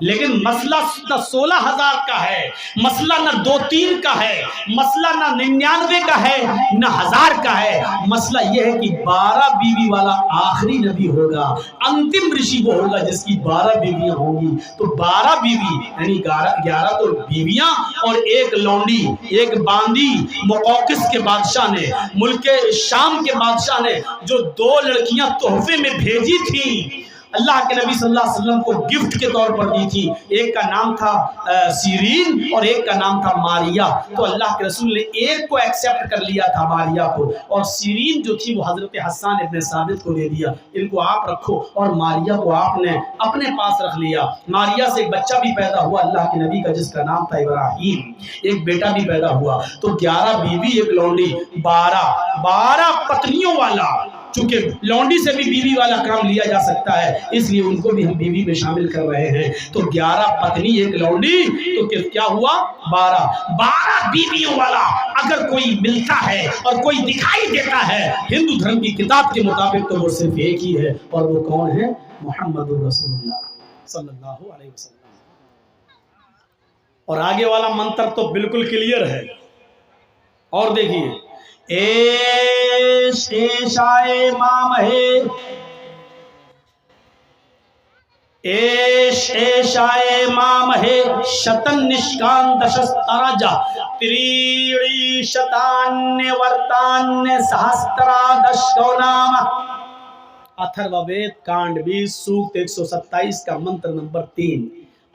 لیکن مسئلہ نہ 16,000 کا ہے، مسئلہ نہ 2-3 کا ہے، مسئلہ نہ 99 کا ہے، نہ 1000 کا ہے۔ مسئلہ یہ ہے کہ 12 بیوی والا آخری نبی ہوگا، انتم رشی وہ ہوگا جس کی 12 بیویاں ہوں گی۔ تو 12 بیوی یعنی 11 تو بیویاں اور ایک لونڈی، ایک باندی مقوقس کے بادشاہ نے، ملک شام کے بادشاہ نے جو 2 لڑکیاں تحفے میں بھیجی تھیں، اللہ کے نبی صلی اللہ علیہ وسلم کو گفٹ کے طور پر دی تھی، ایک کا نام تھا سیرین اور ایک کا نام تھا ماریا۔ تو اللہ کے رسول نے ایک کو ایکسیپٹ کر لیا تھا، ماریا کو، اور سیرین جو تھی وہ حضرت حسان ابن ثابت کو دے دیا، ان کو آپ رکھو، اور ماریا کو آپ نے اپنے پاس رکھ لیا۔ ماریا سے ایک بچہ بھی پیدا ہوا اللہ کے نبی کا جس کا نام تھا ابراہیم، ایک بیٹا بھی پیدا ہوا۔ تو 11 بیوی ایک لونڈی، 12 پتنیوں والا، چونکہ لونڈی سے بھی بیوی والا کام لیا جا سکتا ہے اس لیے ان کو بھی ہم بیوی میں شامل کر رہے ہیں۔ تو 11 پتنی ایک لونڈی، تو کیا ہوا؟ 12 بیویوں والا اگر کوئی ملتا ہے اور کوئی دکھائی دیتا ہے ہندو دھرم کی کتاب کے مطابق تو وہ صرف ایک ہی ہے، اور وہ کون ہے؟ محمد رسول اللہ صلی اللہ علیہ وسلم۔ اور آگے والا منتر تو بالکل کلیئر ہے، اور دیکھیے، ایش ایشائے مام ہے، ایش ایشائے مام ہے، شتن نشکان دشستراجا تریڑی شتان ورتان سہسترا دشکو نام۔ اتھرو وید کانڈ 20 سوکت 127 کا منتر نمبر 3۔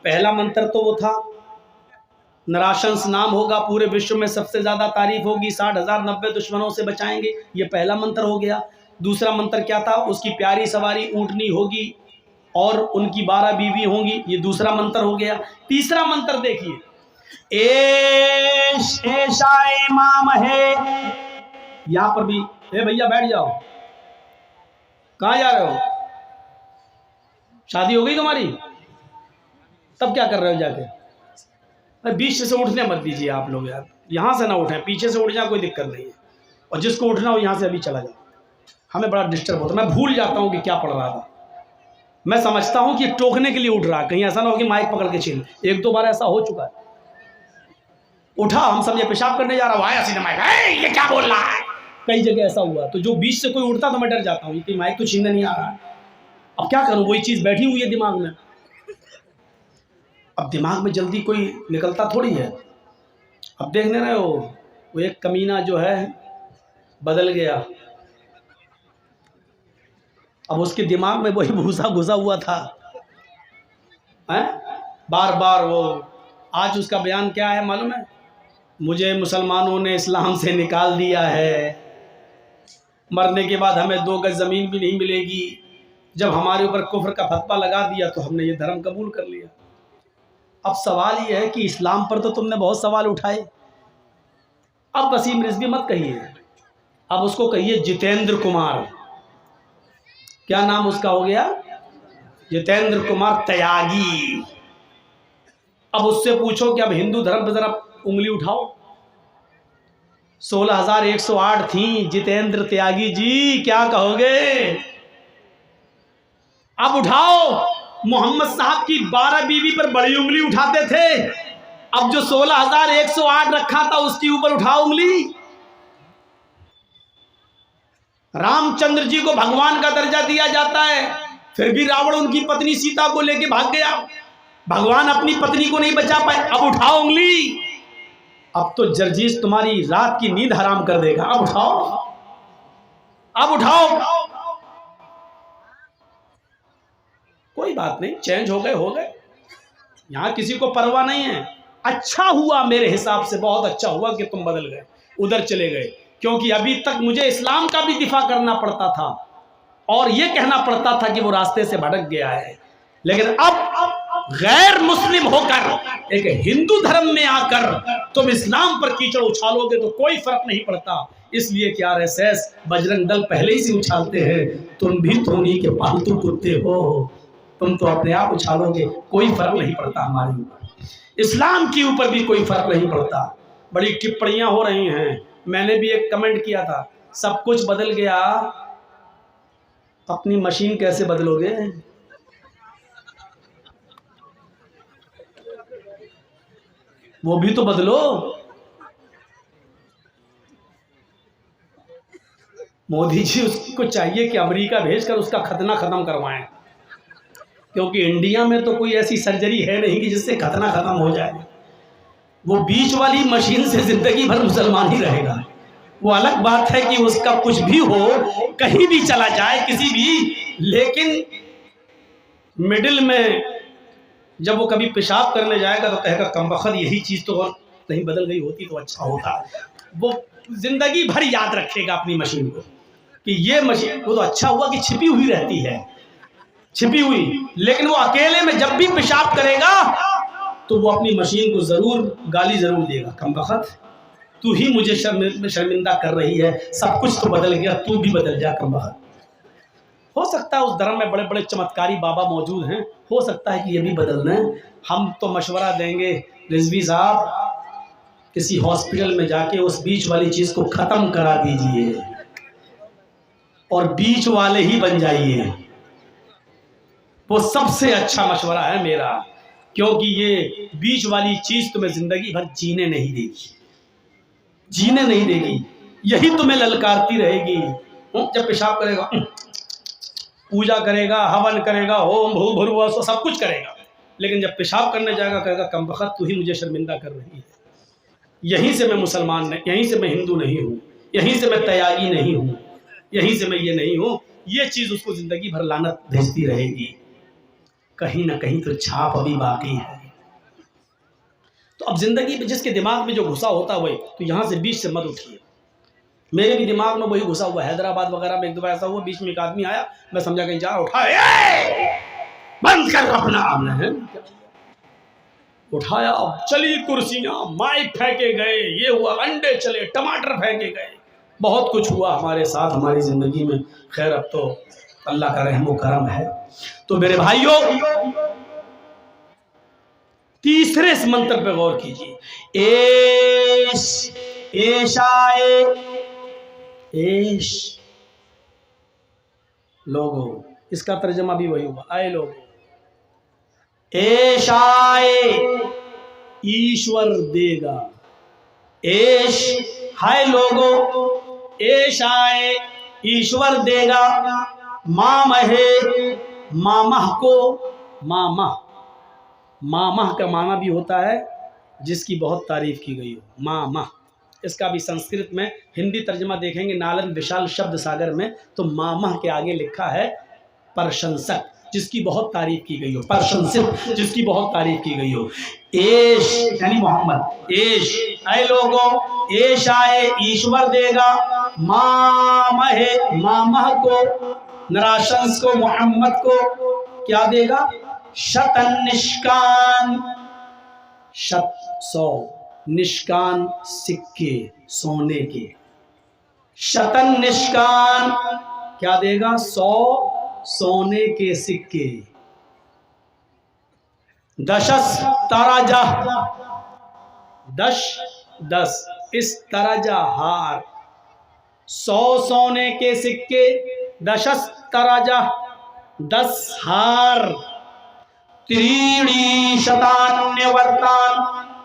پہلا منتر تو وہ تھا نراشنس نام ہوگا، پورے وشو میں سب سے زیادہ تعریف ہوگی، 60,090 دشمنوں سے بچائیں گے، یہ پہلا منتر ہو گیا۔ دوسرا منتر کیا تھا؟ اس کی پیاری سواری اونٹنی ہوگی اور ان کی 12 بیوی ہوں گی، یہ دوسرا منتر ہو گیا۔ تیسرا منتر دیکھیے، ایش ایشائے مام ہے، یہاں پر بھی اے بھیا بیٹھ جاؤ، کہاں جا رہے ہو؟ شادی ہو گئی تمہاری؟ تب کیا کر رہے ہو جا کے؟ بیچ سے اٹھنے مت دیجیے آپ لوگ یار، یہاں سے نہ اٹھیں، پیچھے سے اٹھ جائیں کوئی دقت نہیں ہے، اور جس کو اٹھنا ہو یہاں سے ابھی چلا جائے۔ ہمیں بڑا ڈسٹرب ہوتا ہے، میں بھول جاتا ہوں کہ کیا پڑھ رہا تھا، میں سمجھتا ہوں کہ ٹوکنے کے لیے اٹھ رہا، کہیں ایسا نہ ہو کہ مائک پکڑ کے چھین۔ 1-2 بار ایسا ہو چکا ہے، اٹھا ہم سمجھے پیشاب کرنے جا رہا ہوں، آیا سیدھا مائک، یہ کیا بول رہا ہے، کئی جگہ ایسا ہوا۔ تو جو بیچ سے کوئی اٹھتا تو میں ڈر جاتا ہوں کہ مائک تو چھیننے نہیں آ رہا ہے، اب کیا کروں، وہی چیز بیٹھی ہوئی ہے دماغ میں، اب دماغ میں جلدی کوئی نکلتا تھوڑی ہے۔ اب دیکھ نہیں رہے ہو وہ ایک کمینہ جو ہے بدل گیا، اب اس کے دماغ میں وہی بھوسا گھسا ہوا تھا، بار بار وہ۔ آج اس کا بیان کیا ہے معلوم ہے؟ مجھے مسلمانوں نے اسلام سے نکال دیا ہے، مرنے کے بعد ہمیں 2 گز زمین بھی نہیں ملے گی، جب ہمارے اوپر کفر کا فتویٰ لگا دیا تو ہم نے یہ دھرم قبول کر لیا۔ اب سوال یہ ہے کہ اسلام پر تو تم نے بہت سوال اٹھائے، اب وسیم رضوی مت کہیے، اب اس کو کہیے جتیندر کمار، کیا نام اس کا ہو گیا؟ جتیندر کمار تیاگی۔ اب اس سے پوچھو کہ اب ہندو دھرم پہ ذرا انگلی اٹھاؤ، 16,108 تھیں، جتیندر تیاگی جی کیا کہو گے؟ اب اٹھاؤ، محمد صاحب کی 12 بیوی پر بڑی انگلی اٹھاتے تھے، اب جو 16,108 رکھا تھا اس کے اوپر اٹھاؤ انگلی. رام چندر جی کو بھگوان کا درجہ دیا جاتا ہے، پھر بھی راوڑ ان کی پتنی سیتا کو لے کے بھاگ گیا. بھگوان اپنی پتنی کو نہیں بچا پائے. اب اٹھاؤ انگلی. اب تو جرجیز تمہاری رات کی نیند حرام کر دے گا. اب اٹھاؤ، اب اٹھاؤ. کوئی بات نہیں، چینج ہو گئے. یہاں کسی کو پرواہ نہیں ہے. اچھا ہوا میرے حساب سے، بہت اچھا ہوا کہ تم بدل گئے، ادھر چلے گئے، کیونکہ ابھی تک مجھے اسلام کا بھی دفاع کرنا پڑتا تھا اور یہ کہنا پڑتا تھا کہ وہ راستے سے بھٹک گیا ہے. لیکن اب غیر مسلم ہو کر ایک ہندو دھرم میں آ کر تم اسلام پر کیچڑ اچھالو گے تو کوئی فرق نہیں پڑتا. اس لیے کہ RSS بجرنگ دل پہلے ہی سے اچھالتے ہیں. تم بھی تو نہیں کہ پالتو کتے ہو، تم تو اپنے آپ اچھالو گے، کوئی فرق نہیں پڑتا. ہمارے اوپر، اسلام کے اوپر بھی کوئی فرق نہیں پڑتا. بڑی ٹپڑیاں ہو رہی ہیں. میں نے بھی ایک کمنٹ کیا تھا، سب کچھ بدل گیا، اپنی مشین کیسے بدلو گے؟ وہ بھی تو بدلو. مودی جی اس کو چاہیے کہ امریکہ بھیج کر اس کا ختنہ ختم کروائیں، کیونکہ انڈیا میں تو کوئی ایسی سرجری ہے نہیں کہ جس سے ختنہ ختم ہو جائے. وہ بیچ والی مشین سے زندگی بھر مسلمان ہی رہے گا. وہ الگ بات ہے کہ اس کا کچھ بھی ہو، کہیں بھی چلا جائے کسی بھی، لیکن مڈل میں جب وہ کبھی پیشاب کرنے جائے گا تو کہے گا کمبخت یہی چیز تو کہیں بدل گئی ہوتی تو اچھا ہوتا. وہ زندگی بھر یاد رکھے گا اپنی مشین کو کہ یہ مشین، وہ تو اچھا ہوا کہ چھپی ہوئی رہتی ہے، چھپی ہوئی، لیکن وہ اکیلے میں جب بھی پیشاب کرے گا تو وہ اپنی مشین کو ضرور گالی ضرور دے گا، کمبخت تو ہی مجھے شرمندہ کر رہی ہے، سب کچھ تو بدل گیا، تو بھی بدل جا کمبخت. ہو سکتا ہے اس دھرم میں بڑے بڑے چمتکاری بابا موجود ہیں، ہو سکتا ہے کہ یہ بھی بدل دیں. ہم تو مشورہ دیں گے رضوی صاحب، کسی ہاسپٹل میں جا کے اس بیچ والی چیز کو ختم کرا دیجئے اور بیچ والے ہی بن جائیے. وہ سب سے اچھا مشورہ ہے میرا، کیونکہ یہ بیچ والی چیز تمہیں زندگی بھر جینے نہیں دے گی، جینے نہیں دے گی. یہی تمہیں للکارتی رہے گی. جب پیشاب کرے گا، پوجا کرے گا، ہون کرے گا، ہوم بھو بھروا سب کچھ کرے گا، لیکن جب پیشاب کرنے جائے گا کہے گا کمبخت تو ہی مجھے شرمندہ کر رہی ہے. یہیں سے میں مسلمان نہیں، یہیں سے میں ہندو نہیں ہوں، یہیں سے میں تیاگی نہیں ہوں، یہیں سے میں یہ نہیں ہوں. یہ چیز اس کو زندگی بھر لعنت بھیجتی رہے گی. کہیں نہ کہیں تو چھاپ ابھی باقی ہے. تو اب زندگی میں جس کے دماغ میں جو گھسا ہوتا وہی، تو یہاں سے بیچ سے مت اٹھیے. میرے بھی دماغ میں وہی گھسا ہوا. حیدرآباد وغیرہ میں ایک دفعہ ایسا ہوا، بیچ میں ایک آدمی آیا، میں سمجھا کہیں جا اٹھایا، بند کر اپنا اٹھایا. اب چلی کرسیاں، مائک پھینکے گئے، یہ ہوا، انڈے چلے، ٹماٹر پھینکے گئے، بہت کچھ ہوا ہمارے ساتھ ہماری زندگی میں. خیر اب تو اللہ کا رحم و کرم ہے. تو میرے بھائیوں، تیسرے اس منتر پہ غور کیجیے. ایش ایشائے ایش، لوگو، اس کا ترجمہ بھی وہی ہوا، آئے لوگو. ایش آئے، ایشور دے گا. ایش ہائے لوگو، ایش آئے، ایشور دے گا. مامہ، مامہ کو، مامہ، مامہ کا معنی بھی ہوتا ہے جس کی بہت تعریف کی گئی ہو، مامہ. اس کا بھی سنسکرت میں ہندی ترجمہ دیکھیں گے نالند وشال شبد ساگر میں، تو مامہ کے آگے لکھا ہے پرشنسک، جس کی بہت تعریف کی گئی ہو، پرشنسک جس کی بہت تعریف کی گئی ہو. ایش یعنی محمد، ایش اے لوگوں، ایش آئے، ایشور دے گا. مامہ، مامہ کو، نراشنس کو، محمد کو کیا دے گا؟ شتن نشکان، شت 100، نشکان سکے سونے کے. شتن نشکان کیا دے گا؟ 100 سونے کے سکے. دشس تراجہ، دش 10، اس تراجہ ہار، 100 سونے کے سکے. دشس تراجہ، 10 ہار. تریڑی شتان ورتان،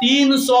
300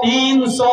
300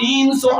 300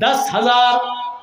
10,000,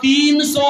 300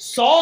100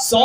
100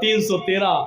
313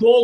2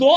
2,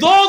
2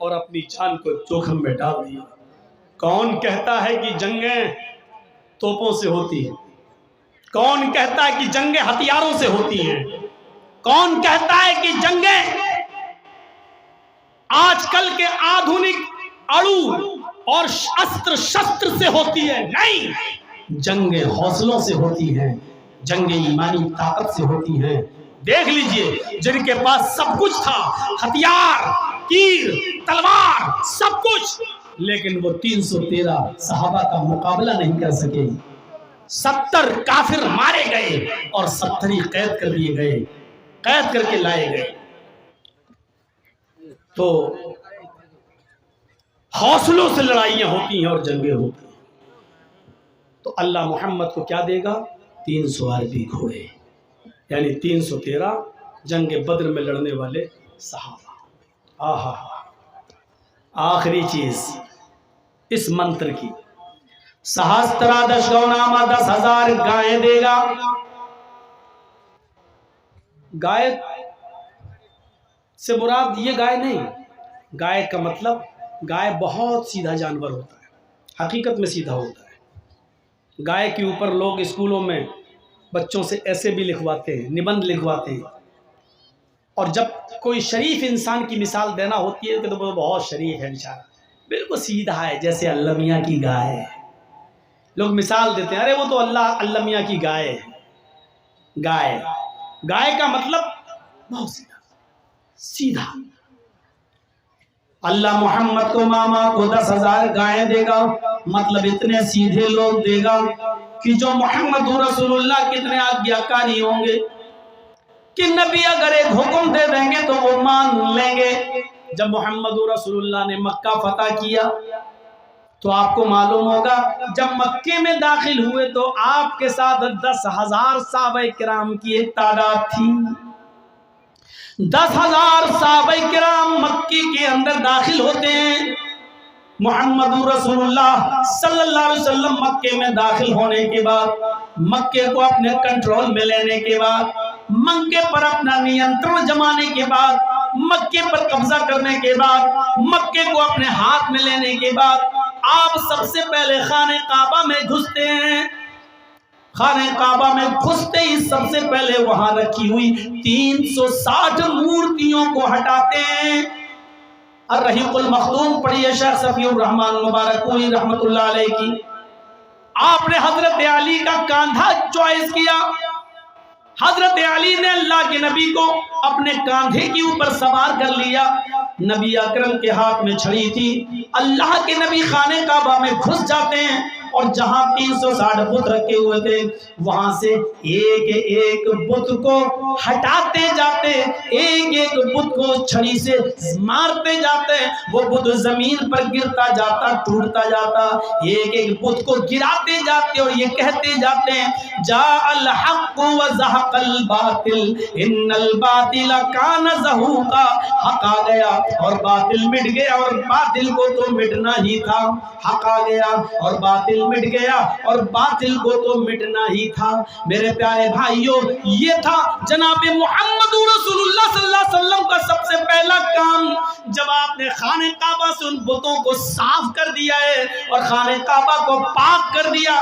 اور اپنی جان کو جوخم میں ڈال دیا۔ کون کہتا ہے کہ جنگیں توپوں سے ہوتی ہیں؟ کون کہتا ہے کہ جنگیں ہتھیاروں سے ہوتی ہیں؟ کون کہتا ہے کہ جنگیں آج کل کے آدھونک اڑو اور اسત્ર شستر سے ہوتی ہے؟ نہیں، جنگیں حوصلوں سے ہوتی ہیں، جنگیں ایمانی طاقت سے ہوتی ہیں۔ دیکھ لیجئے جن کے پاس سب کچھ تھا، ہتھیار، تیر، تلوار، سب کچھ، لیکن وہ 313 صحابہ کا مقابلہ نہیں کر سکے۔ 70 کافر مارے گئے اور 70 ہی قید کر دیے گئے، قید کر کے لائے گئے۔ تو حوصلوں سے لڑائیاں ہوتی ہیں اور جنگیں ہوتی ہیں۔ تو اللہ محمد کو کیا دے گا؟ 300 عربی گھوڑے، یعنی 313 جنگ بدر میں لڑنے والے صحابہ۔ آہا، آخری چیز اس منتر کی، سہسترا دشگونامہ 10,000 گائیں دے گا۔ گائے سے مراد یہ گائے نہیں، گائے کا مطلب گائے بہت سیدھا جانور ہوتا ہے، حقیقت میں سیدھا ہوتا ہے۔ گائے کے اوپر لوگ اسکولوں میں بچوں سے ایسے بھی لکھواتے ہیں، نبند لکھواتے ہیں، اور جب کوئی شریف انسان کی مثال دینا ہوتی ہے تو وہ بہت شریف ہے انشاءاللہ، بالکل سیدھا ہے جیسے اللہ میاں کی گائے ہے۔ لوگ مثال دیتے ہیں، ارے وہ تو اللہ میاں کی گائے ہے۔ گائے کا مطلب بہت سیدھا۔ اللہ محمد کو ماما کو 10,000 گائیں دے گا، مطلب اتنے سیدھے لوگ دے گا کہ جو محمد رسول اللہ کتنے آگیاکاری ہوں گے کہ نبی اگر ایک حکم دے دیں گے تو وہ مان لیں گے۔ جب محمد رسول اللہ نے مکہ فتح کیا تو آپ کو معلوم ہوگا جب مکے میں داخل ہوئے تو آپ کے ساتھ 10,000 صحابہ کرام کی ایک تعداد تھی۔ 10,000 صحابہ کرام مکے کے اندر داخل ہوتے ہیں۔ محمد رسول اللہ صلی اللہ علیہ وسلم مکے میں داخل ہونے کے بعد، مکے کو اپنے کنٹرول میں لینے کے بعد، مکے پر اپنا نینترن جمانے کے بعد، مکے پر قبضہ کرنے کے بعد، مکے کو اپنے ہاتھ میں لینے کے بعد، آپ سب سے پہلے خانہ کعبہ میں گھستے ہیں۔ خانہ کعبہ میں گھستے ہی سب سے پہلے وہاں رکھی ہوئی 360 مورتیوں کو ہٹاتے ہیں۔ الرحیق المختوم پڑھیے شیخ صفی الرحمن مبارک پوری رحمت اللہ علیہ کی۔ آپ نے حضرت علی کا کاندھا چوائس کیا۔ حضرت علی نے اللہ کے نبی کو اپنے کاندھے کے اوپر سوار کر لیا۔ نبی اکرم کے ہاتھ میں چھڑی تھی۔ اللہ کے نبی خانہ کعبہ میں گھس جاتے ہیں اور جہاں 360 بت رکھے ہوئے تھے وہاں سے ایک ایک بت کو ہٹاتے جاتے، ایک ایک بت کو چھڑی سے مارتے جاتے، وہ بت زمین پر گرتا جاتا، ٹوٹتا جاتا، ایک ایک بت کو گراتے جاتے اور یہ کہتے جاتے ہیں جاء الحق وزہق الباطل ان الباطل کان زہوقا۔ حق آ گیا اور باطل مٹ گیا اور باطل کو تو مٹنا ہی تھا۔ حق آ گیا اور باطل مٹ گیا اور باطل کو تو مٹنا ہی تھا۔ میرے پیارے بھائیوں، یہ تھا جناب محمد رسول اللہ صلی اللہ علیہ وسلم کا سب سے پہلا کام۔ جب آپ نے خانہ کعبہ سے ان بتوں کو صاف کر دیا ہے اور خانہ کعبہ کو پاک کر دیا،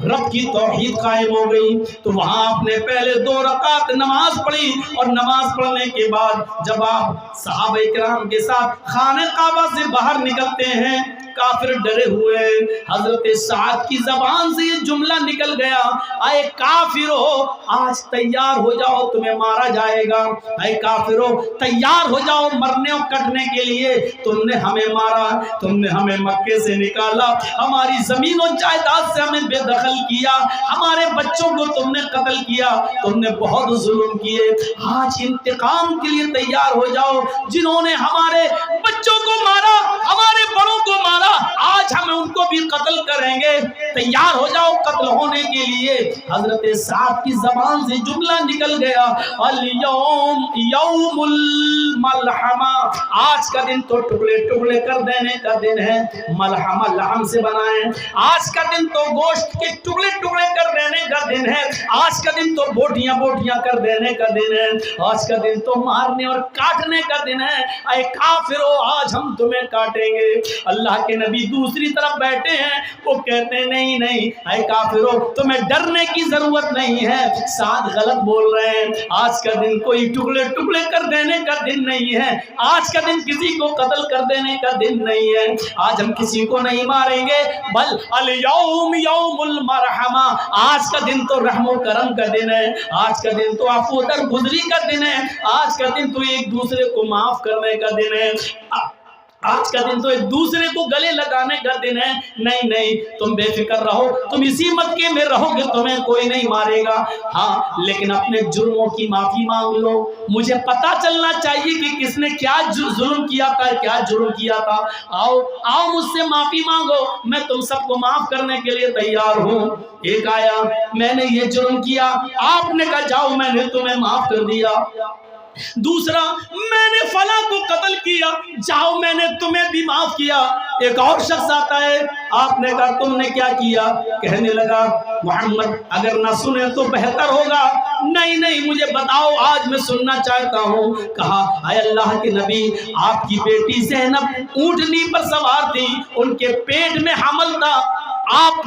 رب کی توحید قائم ہو گئی، تو وہاں آپ نے پہلے 2 رکعت نماز پڑھی، اور نماز پڑھنے کے بعد جب آپ صحابہ کرام کے ساتھ خانہ کعبہ سے باہر نکلتے ہیں، کافر ڈرے ہوئے، حضرت سعد کی زبان سے یہ جملہ نکل گیا، اے کافرو آج تیار ہو جاؤ تمہیں مارا جائے گا، اے کافرو تیار ہو جاؤ مرنے اور کٹنے کے لیے، تم نے ہمیں مارا، تم نے ہمیں مکے سے نکالا، ہماری زمین و جائیداد سے ہمیں بے دخل کیا، ہمارے بچوں کو تم نے قتل کیا، تم نے بہت ظلم کیے، آج انتقام کے لیے تیار ہو جاؤ۔ جنہوں نے ہمارے بچوں کو مارا، ہمارے بڑوں کو مارا، آج ہم ان کو بھی قتل کریں گے، تیار ہو جاؤ قتل ہونے کے لیے۔ حضرت سعد کی زبان سے جملہ نکل گیا، الیوم یوم الملحمہ، آج کا دن تو ٹکڑے ٹکڑے کر دینے کا دن ہے، ملحمہ لحم سے بنائیں، آج کا دن تو گوشت کے ٹکڑے ٹکڑے کر دینے کا دن ہے، آج کا دن تو بوٹیاں بوٹیاں کر دینے کا دن ہے، آج کا دن تو مارنے اور کاٹنے کا دن ہے، اے کافرو آج ہم تمہیں کاٹیں گے۔ اللہ کے نبی دوسری طرف بیٹھے ہیں، وہ کہتے ہیں نہیں نہیں اے کافرو تمہیں ڈرنے کی ضرورت نہیں ہے، ساتھ غلط بول رہے ہیں، آج کا دن کوئی ٹکڑے ٹکڑے کر دینے کا دن نہیں ہے، آج کا دن کسی کو قتل کر دینے کا دن نہیں ہے، آج ہم کسی کو نہیں ماریں گے، بل الیوم یوم المرحمہ، آج کا دن تو رحم و کرم کا دن ہے، آج کا دن تو عفو درگزری کا دن ہے، آج کا دن تو ایک دوسرے کو معاف کرنے کا دن ہے، آج کا دن تو ایک دوسرے کو گلے لگانے کا دن ہے۔ نہیں نہیں تم بے فکر رہو، تم اسی مکے میں رہو گے، تمہیں کوئی نہیں مارے گا، ہاں لیکن اپنے جرموں کی معافی مانگ لو، مجھے پتا چلنا چاہیے کہ کس نے کیا ظلم کیا تھا، کیا جرم کیا تھا، آؤ آؤ مجھ سے معافی مانگو، میں تم سب کو معاف کرنے کے لیے تیار ہوں۔ ایک آیا میں نے یہ جرم کیا، آپ نے کہا جاؤ میں نے تمہیں معاف کر دیا، دوسرا میں نے فلاں کو قتل کیا، جاؤ میں نے تمہیں بھی معاف کیا، ایک اور شخص آتا ہے، آپ نے کہا تم نے کیا کیا، کہنے لگا محمد اگر نہ سنے تو بہتر ہوگا، نہیں نہیں مجھے بتاؤ آج میں سننا چاہتا ہوں، کہا اے اللہ کے نبی آپ کی بیٹی زینب اونٹنی پر سوار تھی، ان کے پیٹ میں حمل تھا، آپ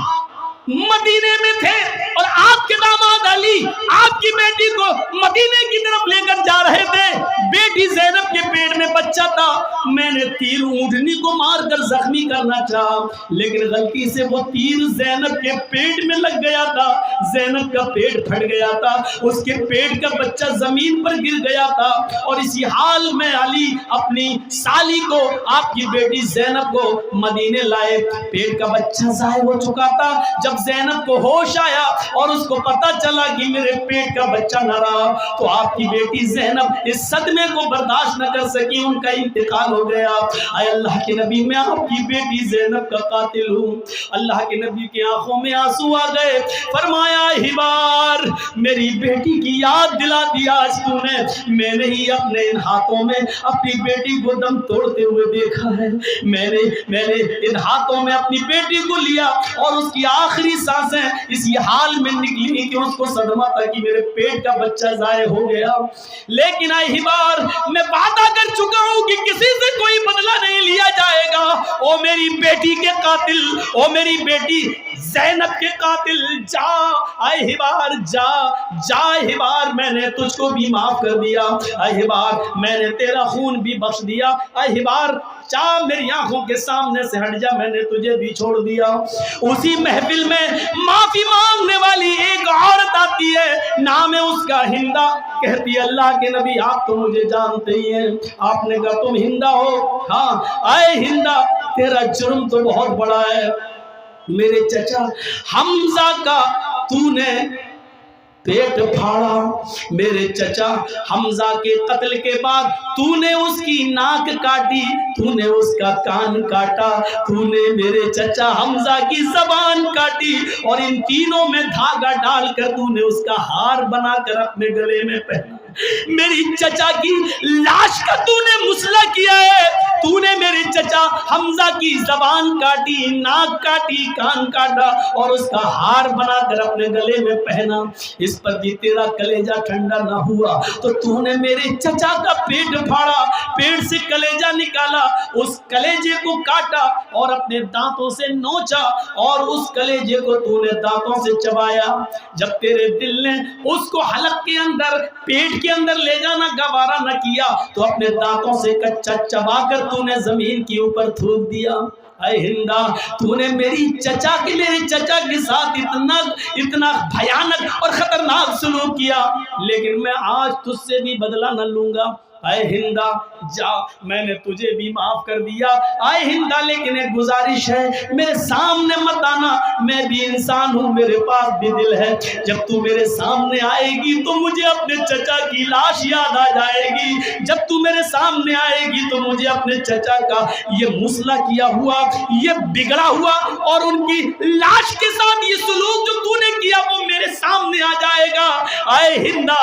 مدینے میں تھے اور آپ کے داماد علی آپ کی بیٹی کو مدینے کی طرف لے کر جا رہے تھے، بیٹی زینب کے پیٹ میں بچہ تھا، میں نے تیر اونٹنی کو مار کر زخمی کرنا چاہا لیکن غلطی سے وہ تیر زینب کے پیٹ میں لگ گیا تھا، زینب کا پیٹ پھٹ گیا تھا، اس کے پیٹ کا بچہ زمین پر گر گیا تھا، اور اسی حال میں علی اپنی سالی کو آپ کی بیٹی زینب کو مدینے لائے، پیٹ کا بچہ ضائع ہو چکا تھا، جب زینب کو ہوش آیا اور اس کو پتا چلا کہ میرے پیٹ کا بچہ نہ رہا تو آپ کی بیٹی زینب اس صدمے کو برداشت نہ کر سکی، ان کا انتقال ہو گیا۔ اے اللہ کے نبی میں آپ کی بیٹی زینب کا قاتل ہوں۔ اللہ کے نبی کی آنکھوں میں آنسو آ گئے، فرمایا ہبار میری بیٹی کی یاد دلا دیا آج تو نے، میں نے ہی اپنے ان ہاتھوں میں اپنی بیٹی کو دم توڑتے ہوئے دیکھا ہے، میں نے ان ہاتھوں میں اپنی بیٹی کو لیا اور اس کی آخری سانسیں اسی حال میں نکلی کہ اس کو صدمہ تھا کہ میرے پیٹ کا بچہ ضائع ہو گیا، لیکن اے ہبار میں وعدہ کر چکا ہوں کہ کسی سے کوئی بدلہ نہیں لیا جائے گا، او میری بیٹی کے قاتل، او میری بیٹی زینب کے قاتل، جا اے ہبار جا جا ہبار میں نے تجھ کو بھی معاف کر دیا، اے ہبار میں نے تیرا خون بھی بخش دیا، اے ہبار جا میری آنکھوں کے سامنے سے ہٹ جا، میں نے تجھے بھی چھوڑ دیا۔ اسی محفل میں معافی مانگنے والی ایک عورت آتی ہے، نام ہے اس کا ہندا، کہتی ہے اللہ کے نبی آپ تو مجھے جانتے ہی ہیں، آپ نے کہا تم ہندا ہو، ہاں اے ہندا تیرا جرم تو بہت بڑا ہے، میرے چچا حمزہ کا تو نے پیٹ پھاڑا، میرے چچا حمزہ کے قتل کے بعد تو نے اس کی ناک کاٹی، تو نے اس کا کان کاٹا، تو نے میرے چچا حمزہ کی زبان کاٹی، اور ان تینوں میں دھاگا ڈال کر تو نے اس کا ہار بنا کر اپنے گلے میں پہنا، میری چچا کی لاش کا تو نے مسئلہ کیا ہے، تو نے میرے چچا حمزہ کی زبان کاٹی، ناک کاٹی، کان کاٹا اور اس کا ہار بنا کر اپنے گلے میں پہنا، اس پر بھی تیرا کلیجہ ٹھنڈا نہ ہوا تو نے میرے چچا کا پیٹ پھاڑا، پیٹ سے کلیجہ نکالا، اس کلیجے کو کاٹا اور اپنے دانتوں سے نوچا اور اس کلیجے کو تو نے دانتوں سے چبایا، جب تیرے دل نے اس کو حلق کے اندر پیٹ کے اندر لے جانا گوارا نہ کیا تو اپنے دانتوں سے کچا چبا کر تو نے زمین کے اوپر تھوک دیا۔ اے ہندا تو نے میرے چچا کے ساتھ اتنا بھیانک اور خطرناک سلوک کیا، لیکن میں آج تجھ سے بھی بدلہ نہ لوں گا، اے ہندا جا میں نے تجھے بھی معاف کر دیا، اے ہندا لیکن ایک گزارش ہے میرے سامنے مت آنا، میں بھی انسان ہوں، میرے پاس بھی دل ہے، جب تو میرے سامنے آئے گی تو مجھے اپنے چچا کی لاش یاد آ جائے گی، جب تو میرے سامنے آئے گی تو مجھے اپنے چچا کا یہ مسئلہ کیا ہوا، یہ بگڑا ہوا اور ان کی لاش کے ساتھ یہ سلوک جو تو نے کیا وہ میرے سامنے آ جائے گا، اے ہندا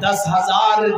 10,000